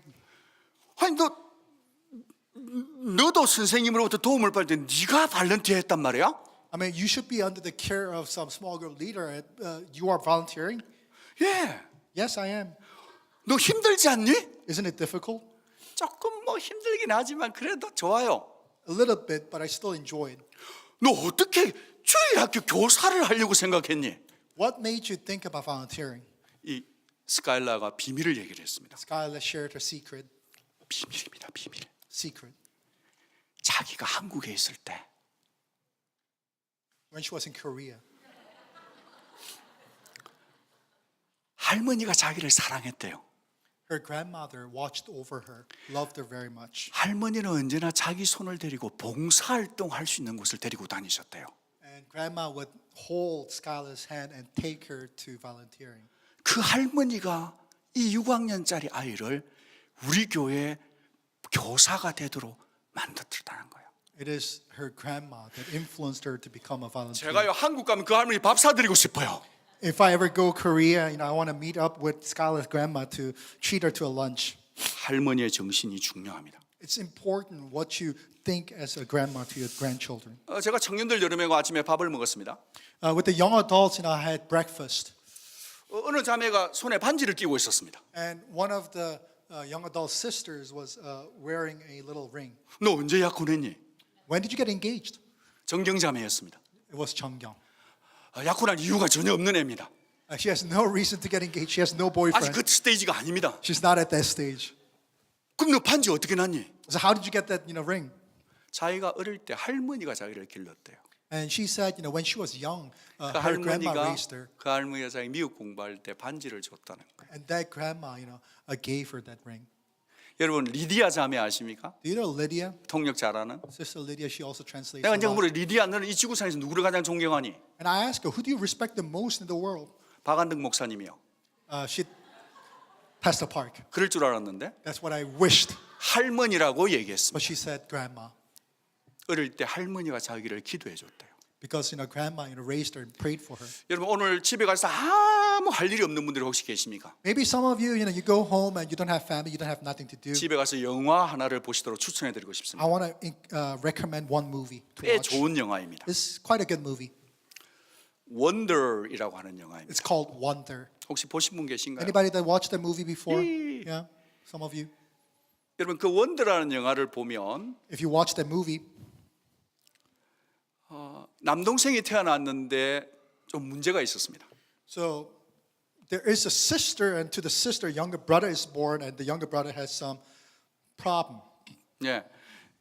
아니 너도 선생님으로부터 도움을 받을 때 네가 발런티어 했단 말이야? I mean, you should be under the care of some small group leader. You are volunteering? 예. Yes, I am. 너 힘들지 않니? Isn't it difficult? 조금 뭐 힘들긴 하지만 그래도 좋아요. A little bit, but I still enjoy it. 너 어떻게 주일학교 교사를 하려고 생각했니? What made you think about volunteering? 이 스카일라가 비밀을 얘기를 했습니다. Skylar shared her secret. 비밀입니다. 비밀. Secret. 자기가 한국에 있을 때 When she was in Korea, 할머니가 자기를 사랑했대요. her grandmother watched over her, loved her very much. 할머니는 언제나 자기 손을 데리고 봉사활동할 수 있는 곳을 데리고 다니셨대요. And grandma would hold Skylar's hand and take her to volunteering. 그 할머니가 이 6학년짜리 아이를 우리 교회 교사가 되도록 만들었다는 거예요. It is her grandma that influenced her to become a volunteer. 제가요 한국 가면 그 할머니 밥 사드리고 싶어요. If I ever go Korea, I want to meet up with Skylar's grandma to treat her to a lunch. 할머니의 정신이 중요합니다. It's important what you think as a grandma to your grandchildren. 제가 청년들 여름에 아침에 밥을 먹었습니다. With the young adults, I had breakfast, 어느 자매가 손에 반지를 끼고 있었습니다. and one of the young adult sisters was wearing a little ring. 너 언제 약혼했니? When did you get engaged? 정경자매였습니다. It was Chungkyung. 약혼할 이유가 전혀 없는 애입니다. She has no reason to get engaged. She has no 아직 boyfriend. 그 스테이지가 아닙니다. She's not at that stage. 그럼 너 반지 어떻게 났니? So how did you get that ring? 자기가 어릴 때 할머니가 자기를 길렀대요. And she said, when she was young, 그 her grandma 할머니가 raised her, 그 할머니가 자기 미국 공부할 때 반지를 줬다는 거예요. and that grandma, gave her that ring. 여러분 리디아 자매 아십니까? Do you know Lydia? 통역 잘하는. Sister Lydia, she also translates. 내가 A 이제 lot. 물어 리디아 너는 이 지구상에서 누구를 가장 존경하니? And I asked her, who do you respect the most in the world? 박한득 목사님이요. She, Pastor Park. 그럴 줄 알았는데 That's what I wished, 할머니라고 얘기했습니다. but she said grandma, 어릴 때 할머니가 자기를 기도해 줬대요. because grandma raised her and prayed for her. 여러분 오늘 집에 가서 아무 할 일이 없는 분들이 혹시 계십니까? Maybe some of you, you go home and you don't have family, you don't have nothing to do. 집에 가서 영화 하나를 보시도록 추천해 드리고 I 싶습니다. want to recommend one movie to 꽤 watch. 좋은 영화입니다. It's quite a good movie. 원더이라고 하는 영화입니다. It's called Wonder. 혹시 보신 분 계신가요? Anybody that watched that movie before? 예. Yeah, some of you. 여러분 그 원더라는 영화를 보면 If you watch that movie, 남동생이 태어났는데 좀 문제가 있었습니다. so there is a sister, and to the sister, younger brother is born, and the younger brother has some problem. 예,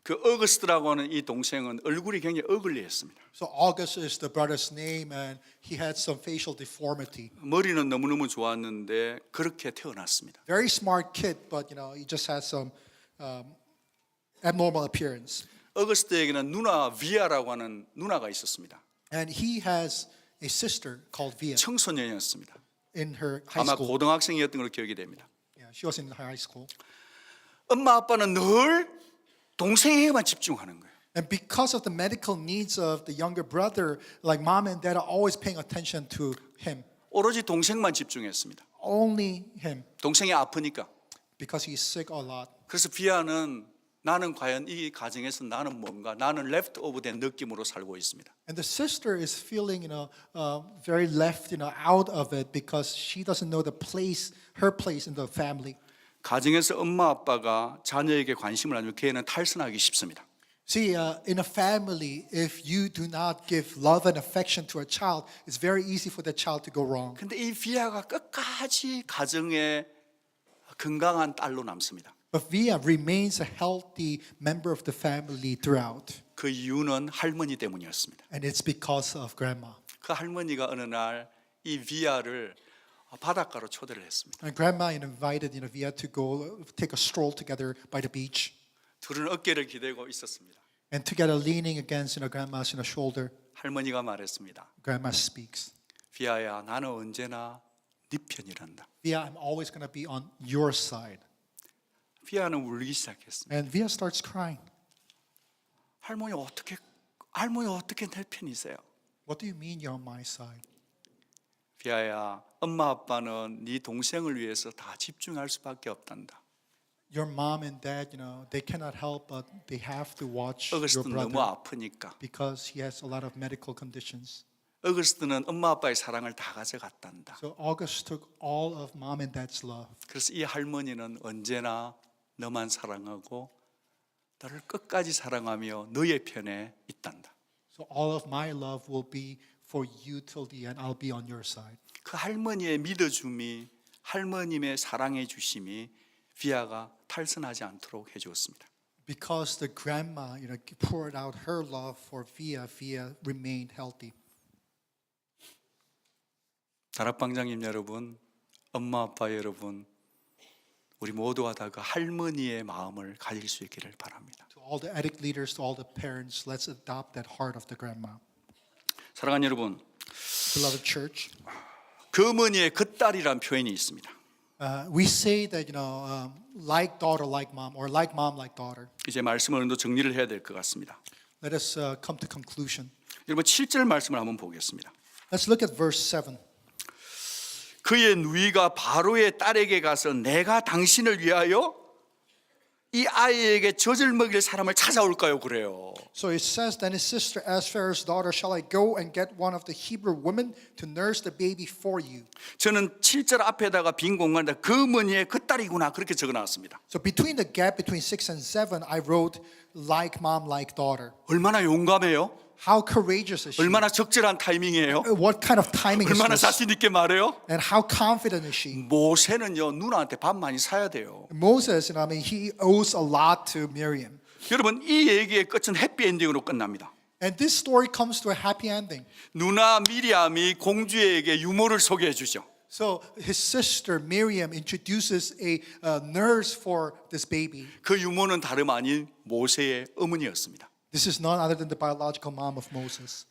그 어거스트라고 하는 이 동생은 얼굴이 굉장히 어글리했습니다. So August is the brother's name, and he had some facial deformity. 머리는 너무너무 좋았는데 그렇게 태어났습니다. Very smart kid, but he just has some abnormal appearance. 어거스트에게는 누나 비아라고 하는 누나가 있었습니다. And he has a sister called Via 청소년이었습니다. in her high 아마 school. 고등학생이었던 걸로 기억이 됩니다. Yeah, she was in high school. 엄마 아빠는 늘 동생에게만 집중하는 거예요. And because of the medical needs of the younger brother, like mom and dad are always paying attention to him. 오로지 동생만 집중했습니다. Only him, 동생이 아프니까. because he's sick a lot. 그래서 비아는 나는 과연 이 가정에서 나는 뭔가 나는 레프트 오브 된 느낌으로 살고 있습니다. And the sister is feeling, very left, out of it because she doesn't know her place in the family. 가정에서 엄마 아빠가 자녀에게 관심을 안 주면 걔는 탈선하기 쉽습니다. See, in a family, if you do not give love and affection to a child, it's very easy for the child to go wrong. 근데 이 비아가 끝까지 가정의 건강한 딸로 남습니다. But Via remains a healthy member of the family throughout. 그 이유는 할머니 때문이었습니다. And it's because of grandma. 그 할머니가 어느 날 이 비아를 바닷가로 초대를 했습니다. And grandma invited Via to go take a stroll together by the beach. 둘은 어깨를 기대고 있었습니다. And together leaning against grandma's shoulder, 할머니가 말했습니다. grandma speaks. 비아야, 나는 언제나 네 편이란다. Via, I'm always going to be on your side. 비아는 울기 시작했습니다. And Via starts crying. 할머니 어떻게 내 편이세요? What do you mean you're on my side? 비아야, 엄마 아빠는 네 동생을 위해서 다 집중할 수밖에 없단다. Your mom and dad, they cannot help but they have to watch your 어거스트는 너무 brother 아프니까. because he has a lot of medical conditions. 어거스트는 엄마 아빠의 사랑을 다 가져갔단다. So August took all of mom and dad's love. 그래서 이 할머니는 언제나 너만 사랑하고 너를 끝까지 사랑하며 너의 편에 있단다. So all of my love will be for you till the end. I'll be on your side. 그 할머니의 믿어줌이, 할머님의 사랑해 주심이 비아가 탈선하지 않도록 해주었습니다. Because the grandma, poured out her love for Via, Via remained healthy. 다락방장님 여러분, 엄마 아빠 여러분, 우리 모두가 다 그 할머니의 마음을 가질 수 있기를 바랍니다. To all the addict leaders, to all the parents, let's adopt that heart of the grandma. 사랑하는 여러분, Beloved church, 금은이의 겉딸이란 표현이 있습니다. we say that, like daughter, like mom, or like mom, like daughter. 이제 말씀을 어느 정도 정리를 해야 될 것 같습니다. Let us come to conclusion. 여러분 7절 말씀을 한번 보겠습니다. Let's look at verse 7. 그의 누이가 바로의 딸에게 가서 내가 당신을 위하여 이 아이에게 젖을 먹일 사람을 찾아올까요? 그래요. So it says, then his sister asked Pharaoh's daughter, shall I go and get one of the Hebrew women to nurse the baby for you? 저는 7절 앞에다가 빈 공간에다 금은이의 겉딸이구나 그렇게 적어놨습니다. So between the gap between 6 and 7, I wrote, like mom, like daughter. 얼마나 용감해요? How courageous is she? 얼마나 적절한 타이밍이에요? What kind of timing is 얼마나 this? 자신 있게 말해요? And how confident is she? 모세는요 누나한테 밥 많이 사야 돼요. Moses, he owes a lot to Miriam. 여러분 이 얘기의 끝은 해피엔딩으로 끝납니다. And this story comes to a happy ending. 누나 미리암이 공주에게 유모를 소개해 주죠. So his sister Miriam introduces a nurse for this baby. 그 유모는 다름 아닌 모세의 어머니였습니다. This is none other than the biological mom of Moses.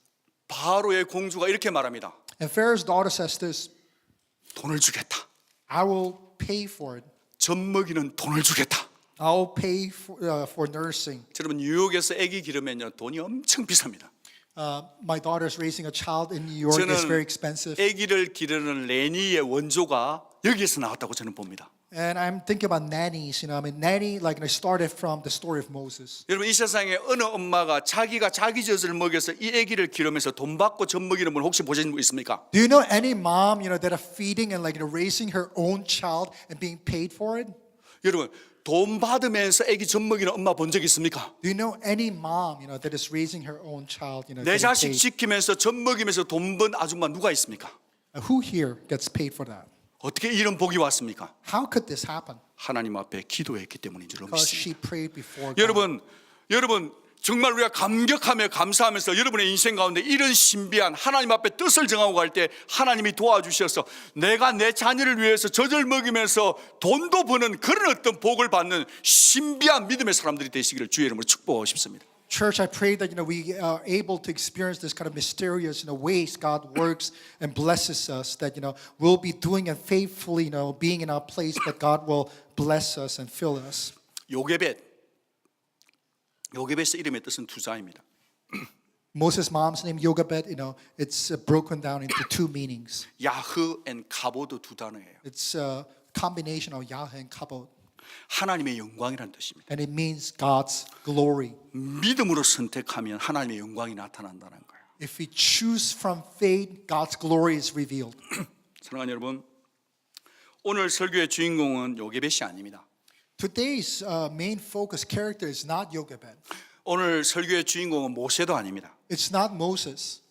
바로의 공주가 이렇게 말합니다. And Pharaoh's daughter says this, 돈을 주겠다. I will pay for it. 젖 먹이는 돈을 주겠다. I will pay for nursing. 여러분 뉴욕에서 아기 기르면요 돈이 엄청 비쌉니다. My daughter is raising a child in New York. It's very expensive. 아기를 기르는 레니의 원조가 여기에서 나왔다고 저는 봅니다. And I'm thinking about nannies. Nanny started from the story of Moses. 여러분 이 세상에 어느 엄마가 자기가 자기 젖을 먹여서 이 아기를 기르면서 돈 받고 젖 먹이는 분 혹시 보신 분 있습니까? Do you know any mom, that are feeding and raising her own child and being paid for it? 여러분 돈 받으면서 아기 젖 먹이는 엄마 본 적 있습니까? Do you know any mom, that is raising her own child, 내 getting 자식 paid? 지키면서 젖 먹이면서 돈 번 아줌마 누가 있습니까? Who here gets paid for that? 어떻게 이런 복이 왔습니까? How could this happen? 하나님 앞에 기도했기 때문인 줄 Because she 믿습니다. prayed before God. 여러분 정말 우리가 감격하며 감사하면서 여러분의 인생 가운데 이런 신비한 하나님 앞에 뜻을 정하고 갈 때 하나님이 도와주셔서 내가 내 자녀를 위해서 젖을 먹이면서 돈도 버는 그런 어떤 복을 받는 신비한 믿음의 사람들이 되시기를 주의 이름으로 축복하고 싶습니다. Church, I pray that we are able to experience this kind of mysterious ways God works and blesses us. That we'll be doing it faithfully, being in our place, but God will bless us and fill us. 요게벳의 이름의 뜻은 두 자입니다. Moses' mom's name Jochebed, it's broken down into two meanings. 야흐 앤 카보드 두 단어예요. It's a combination of Yah and Kabod, 하나님의 영광이라는 뜻입니다. and it means God's glory. 믿음으로 선택하면 하나님의 영광이 나타난다는 거예요. If we choose from faith, God's glory is revealed. 사랑하는 여러분, 오늘 설교의 주인공은 요게벳이 아닙니다. Today's main focus character is not Jochebed. 오늘 설교의 주인공은 모세도 아닙니다. It's not Moses.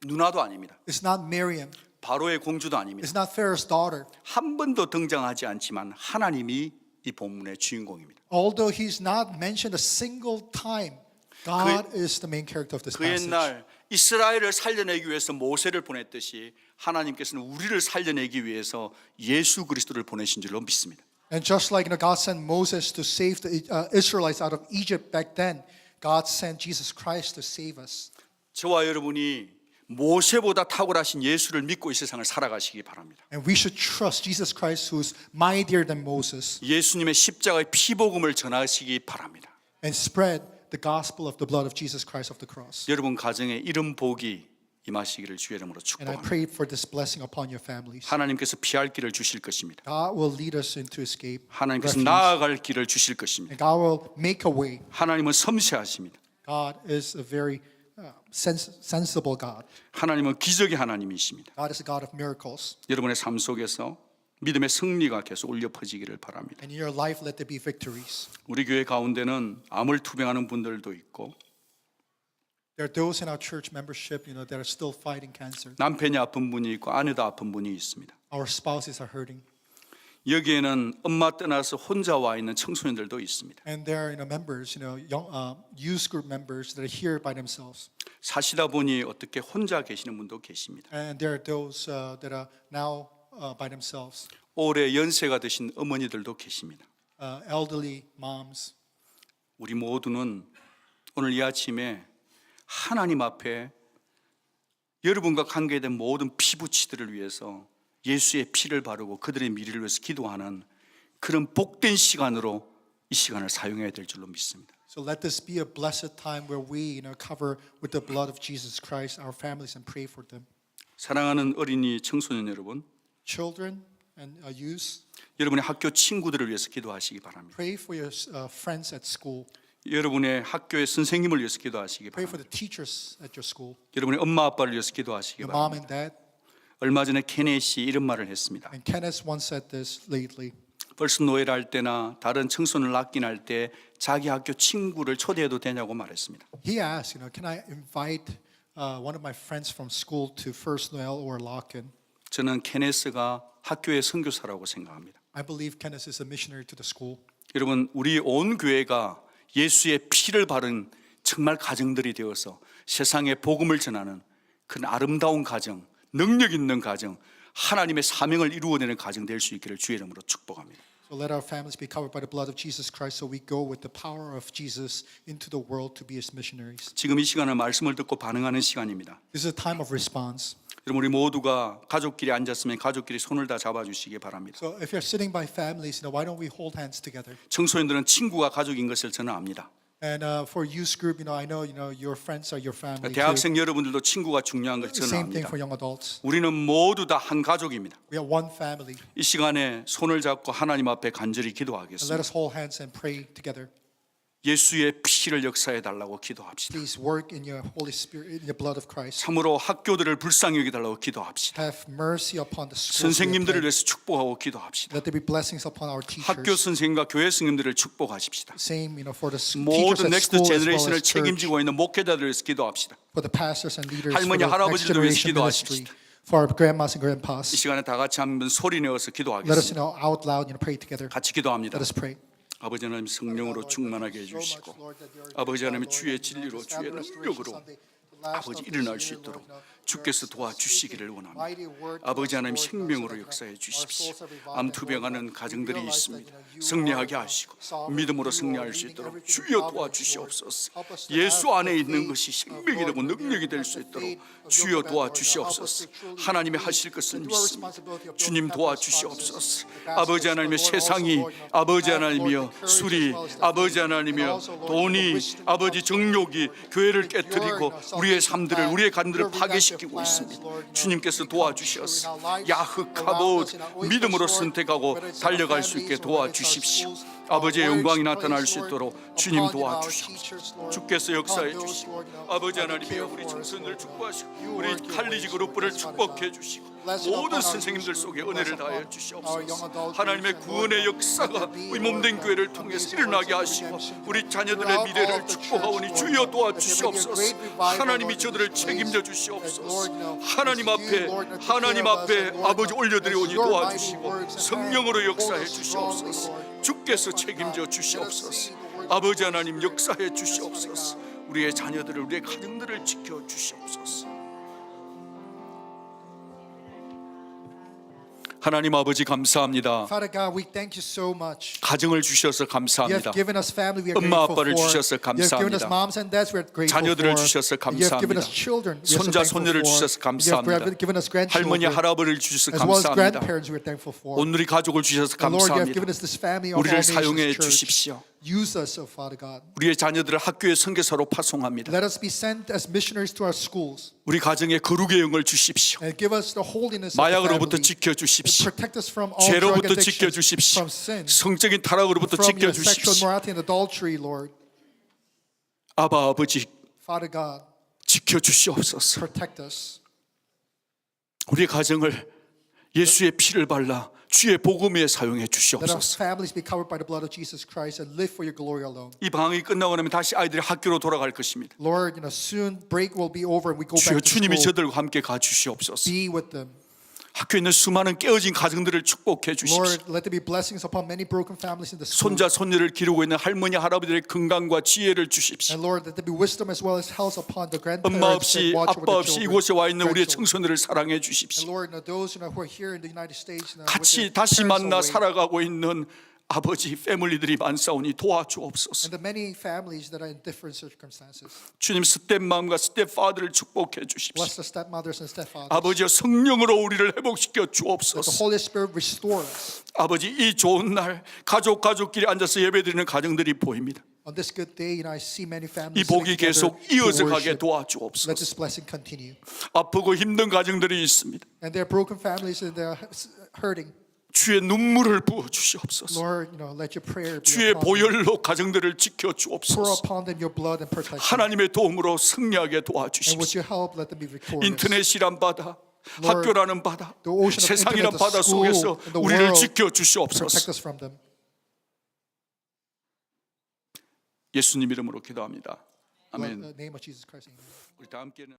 누나도 아닙니다. It's not Miriam. 바로의 공주도 아닙니다. It's not Pharaoh's daughter. 한 번도 등장하지 않지만 하나님이 이 본문의 주인공입니다. Although he's not mentioned a single time, God is the main character of this 그 passage. 옛날 이스라엘을 살려내기 위해서 모세를 보냈듯이 하나님께서는 우리를 살려내기 위해서 예수 그리스도를 보내신 줄로 믿습니다. And just like God sent Moses to save the Israelites out of Egypt back then, God sent Jesus Christ to save us. 저와 여러분이 모세보다 탁월하신 예수를 믿고 이 세상을 살아가시기 바랍니다. And we should trust Jesus Christ, who's mightier than Moses, 예수님의 십자가의 피복음을 전하시기 바랍니다. and spread the gospel of the blood of Jesus Christ of the cross. 여러분 가정에 이런 복이 임하시기를 주의 이름으로 And I 축복합니다. pray for this blessing upon your families. 하나님께서 피할 길을 주실 것입니다. God will lead us into escape. 하나님께서 refuge. 나아갈 길을 주실 것입니다. And God will make a way. 하나님은 섬세하십니다. God is a very sensible God. 하나님은 기적의 하나님이십니다. God is a God of miracles. 여러분의 삶 속에서 믿음의 승리가 계속 울려 퍼지기를 바랍니다. And in your life, let there be victories. 우리 교회 가운데는 암을 투병하는 분들도 있고 There are those in our church membership, that are still fighting cancer. 남편이 아픈 분이 있고 아내도 아픈 분이 있습니다. Our spouses are hurting. 여기에는 엄마 떠나서 혼자 와 있는 청소년들도 있습니다. And there are members, young youth group members that are here by themselves. 사시다 보니 어떻게 혼자 계시는 분도 계십니다. And there are those that are now by themselves. 올해 연세가 드신 어머니들도 계십니다. Elderly moms. 우리 모두는 오늘 이 아침에 하나님 앞에 여러분과 관계된 모든 피부치들을 위해서 예수의 피를 바르고 그들의 미래를 위해서 기도하는 그런 복된 시간으로 이 시간을 사용해야 될 줄로 믿습니다. So let this be a blessed time where we, cover with the blood of Jesus Christ our families and pray for them. 사랑하는 어린이 청소년 여러분, Children and youth, 여러분의 학교 친구들을 위해서 기도하시기 바랍니다. pray for your friends at school. 여러분의 학교의 선생님을 위해서 기도하시기 Pray for 바랍니다. the teachers at your school. 여러분의 엄마 아빠를 위해서 기도하시기 Your mom 바랍니다. and dad. 얼마 전에 케넷이 이런 말을 했습니다. And Kenneth once said this lately. 벌써 노예를 할 때나 다른 청소년을 납기할 때 자기 학교 친구를 초대해도 되냐고 말했습니다. He asked, can I invite one of my friends from school to First Noel or Lock-in? 저는 케네스가 학교의 선교사라고 생각합니다. I believe Kenneth is a missionary to the school. 여러분, 우리 온 교회가 예수의 피를 바른 정말 가정들이 되어서 세상에 복음을 전하는 그런 아름다운 가정, 능력 있는 가정, 하나님의 사명을 이루어내는 가정 될 수 있기를 주의 이름으로 축복합니다. So let our families be covered by the blood of Jesus Christ so we go with the power of Jesus into the world to be his missionaries. 지금 이 시간은 말씀을 듣고 반응하는 시간입니다. This is a time of response. 여러분, 우리 모두가 가족끼리 앉았으면 가족끼리 손을 다 잡아주시기 바랍니다. So if you're sitting by families, why don't we hold hands together? 청소년들은 친구가 가족인 것을 저는 압니다. And for youth group, I know, your friends are your family too. 대학생 여러분들도 친구가 중요한 것을 저는 Same thing 압니다. for young adults. 우리는 모두 다 한 가족입니다. We are one family. 이 시간에 손을 잡고 하나님 앞에 간절히 And let 기도하겠습니다. us hold hands and pray together. 예수의 피를 역사해 달라고 기도합시다. Please work in your Holy Spirit, in the blood of Christ. 참으로 학교들을 불쌍히 여기 달라고 기도합시다. Have mercy upon the schools. 선생님들을 위해서 축복하고 기도합시다. Let there be blessings upon our 학교 teachers. 선생님과 교회 선생님들을 축복하십시다. Same, for the teachers 모든 at 넥스트 school as well 제너레이션을 as church. 책임지고 있는 목회자들을 위해서 기도합시다. For the pastors and leaders, 할머니, for the next 할아버지들을 위해서 generation ministry, 기도하십시다. for our grandmas and 이 grandpas. 시간에 다 같이 한번 소리 내어서 Let us, 기도하겠습니다. out loud, pray together. 같이 기도합니다. Let us pray. 아버지 하나님 성령으로 충만하게 해주시고 아버지 하나님 주의 진리로 주의 능력으로 아버지 일어날 수 있도록 주께서 도와주시기를 원합니다. 아버지 하나님 생명으로 역사해 주십시오. 암투병하는 가정들이 있습니다. 승리하게 하시고 믿음으로 승리할 수 있도록 주여 도와주시옵소서. 예수 안에 있는 것이 생명이 되고 능력이 될 수 있도록 주여 도와주시옵소서. 하나님이 하실 것을 믿습니다. 주님 도와주시옵소서. 아버지 하나님의 세상이 아버지 하나님이여 술이 아버지 하나님이여 돈이 아버지 정욕이 교회를 깨뜨리고 우리의 삶들을 우리의 간들을 파괴시키고 있습니다. 주님께서 도와주셔서 야흑하고 믿음으로 선택하고 달려갈 수 있게 도와주십시오. 아버지의 영광이 나타날 수 있도록 주님 도와주시옵소서. 주께서 역사해 주시고 아버지 하나님이여 우리 청소년들 축복하시고 우리 칼리지 그룹을 축복해 주시고 모든 선생님들 속에 은혜를 다해 주시옵소서. 하나님의 구원의 역사가 우리 몸된 교회를 통해서 일어나게 하시고 우리 자녀들의 미래를 축복하오니 주여 도와주시옵소서. 하나님이 저들을 책임져 주시옵소서. 하나님 앞에 아버지 올려드리오니 도와주시고 성령으로 역사해 주시옵소서. 주께서 책임져 주시옵소서. 아버지 하나님 역사해 주시옵소서. 우리의 자녀들을 우리의 가정들을 지켜 주시옵소서. 하나님 아버지 감사합니다. Father God, we thank you so much. 가정을 주셔서 You 감사합니다. have given us family, we are 엄마, grateful 아빠를 for. 주셔서 You have given us 감사합니다. moms and dads, we are grateful 자녀들을 for. 주셔서 You have given us 감사합니다. children, we are so 손자, thankful 손녀를 for. 주셔서 You 감사합니다. have given us 할머니, grandchildren, 할아버지를 주셔서 as well as 감사합니다. grandparents, we are thankful for. 온누리 가족을 주셔서 And Lord, you have 감사합니다. given us this family of all 우리를 nations 사용해 church. 주십시오. Use us, oh Father God. 우리의 자녀들을 학교의 선교사로 파송합니다. Let us be sent as missionaries to our schools 우리 가정에 거룩의 영을 주십시오. and give us the holiness of the 마약으로부터 family. 지켜주십시오. Protect us from all drug 죄로부터 addiction, 지켜주십시오. from sin, 성적인 타락으로부터 from your sexual 지켜주십시오. immorality and adultery, Lord. 아바 아버지 Father God, 지켜주시옵소서. protect us. 우리 가정을 예수의 피를 발라 주의 복음에 사용해 Let our 주시옵소서. families be covered by the blood of Jesus Christ and live for your glory alone. 이 방학이 끝나고 나면 다시 아이들이 학교로 돌아갈 것입니다. Lord, soon break will be over and we go 주여 back to 주님이 school. 저들과 함께 가 주시옵소서. Be with them. 학교에 있는 수많은 깨어진 가정들을 축복해 주십시오. Lord, let there be blessings upon many broken families in the school. 손자 손녀를 기르고 있는 할머니 할아버지들의 건강과 지혜를 주십시오. And Lord, let there be wisdom as well as health upon the 엄마 grandparents 없이 that watch over 아빠 the 없이 children. 이곳에 와 있는 우리의 grandchildren. 청소년을 사랑해 And 주십시오. Lord, those who are here in the United States with 같이 their 다시 parents 만나 away, 살아가고 있는 아버지 패밀리들이 많사오니 도와주옵소서. and the many families that are in different circumstances. 주님 스텝맘과 스텝파들을 축복해 주십시오. Bless the stepmothers and stepfathers. 아버지여 성령으로 우리를 회복시켜 Let the 주옵소서. Holy Spirit restore us. 아버지 이 좋은 날 가족끼리 앉아서 예배드리는 가정들이 보입니다. On this good day, I see many 이 families 복이 sitting together 계속 to 이어서 가게 worship. Let 도와주옵소서. this blessing continue. 아프고 힘든 가정들이 있습니다. And there are broken families and they are hurting. 주의 눈물을 부어 주시옵소서. Lord, let your prayer be 주의 upon them. 보혈로 가정들을 지켜 Pour 주옵소서. upon them your blood and protect them. 하나님의 도움으로 승리하게 And with 도와주십시오. your help, let them be victorious. 인터넷이란 바다, Lord, 학교라는 바다, the ocean of 세상이란 internet, 바다 the school, 속에서 and the 우리를 world, 지켜 Protect 주시옵소서. us from them. 예수님 이름으로 기도합니다. In 아멘. the name of Jesus Christ, amen. 우리 다 함께는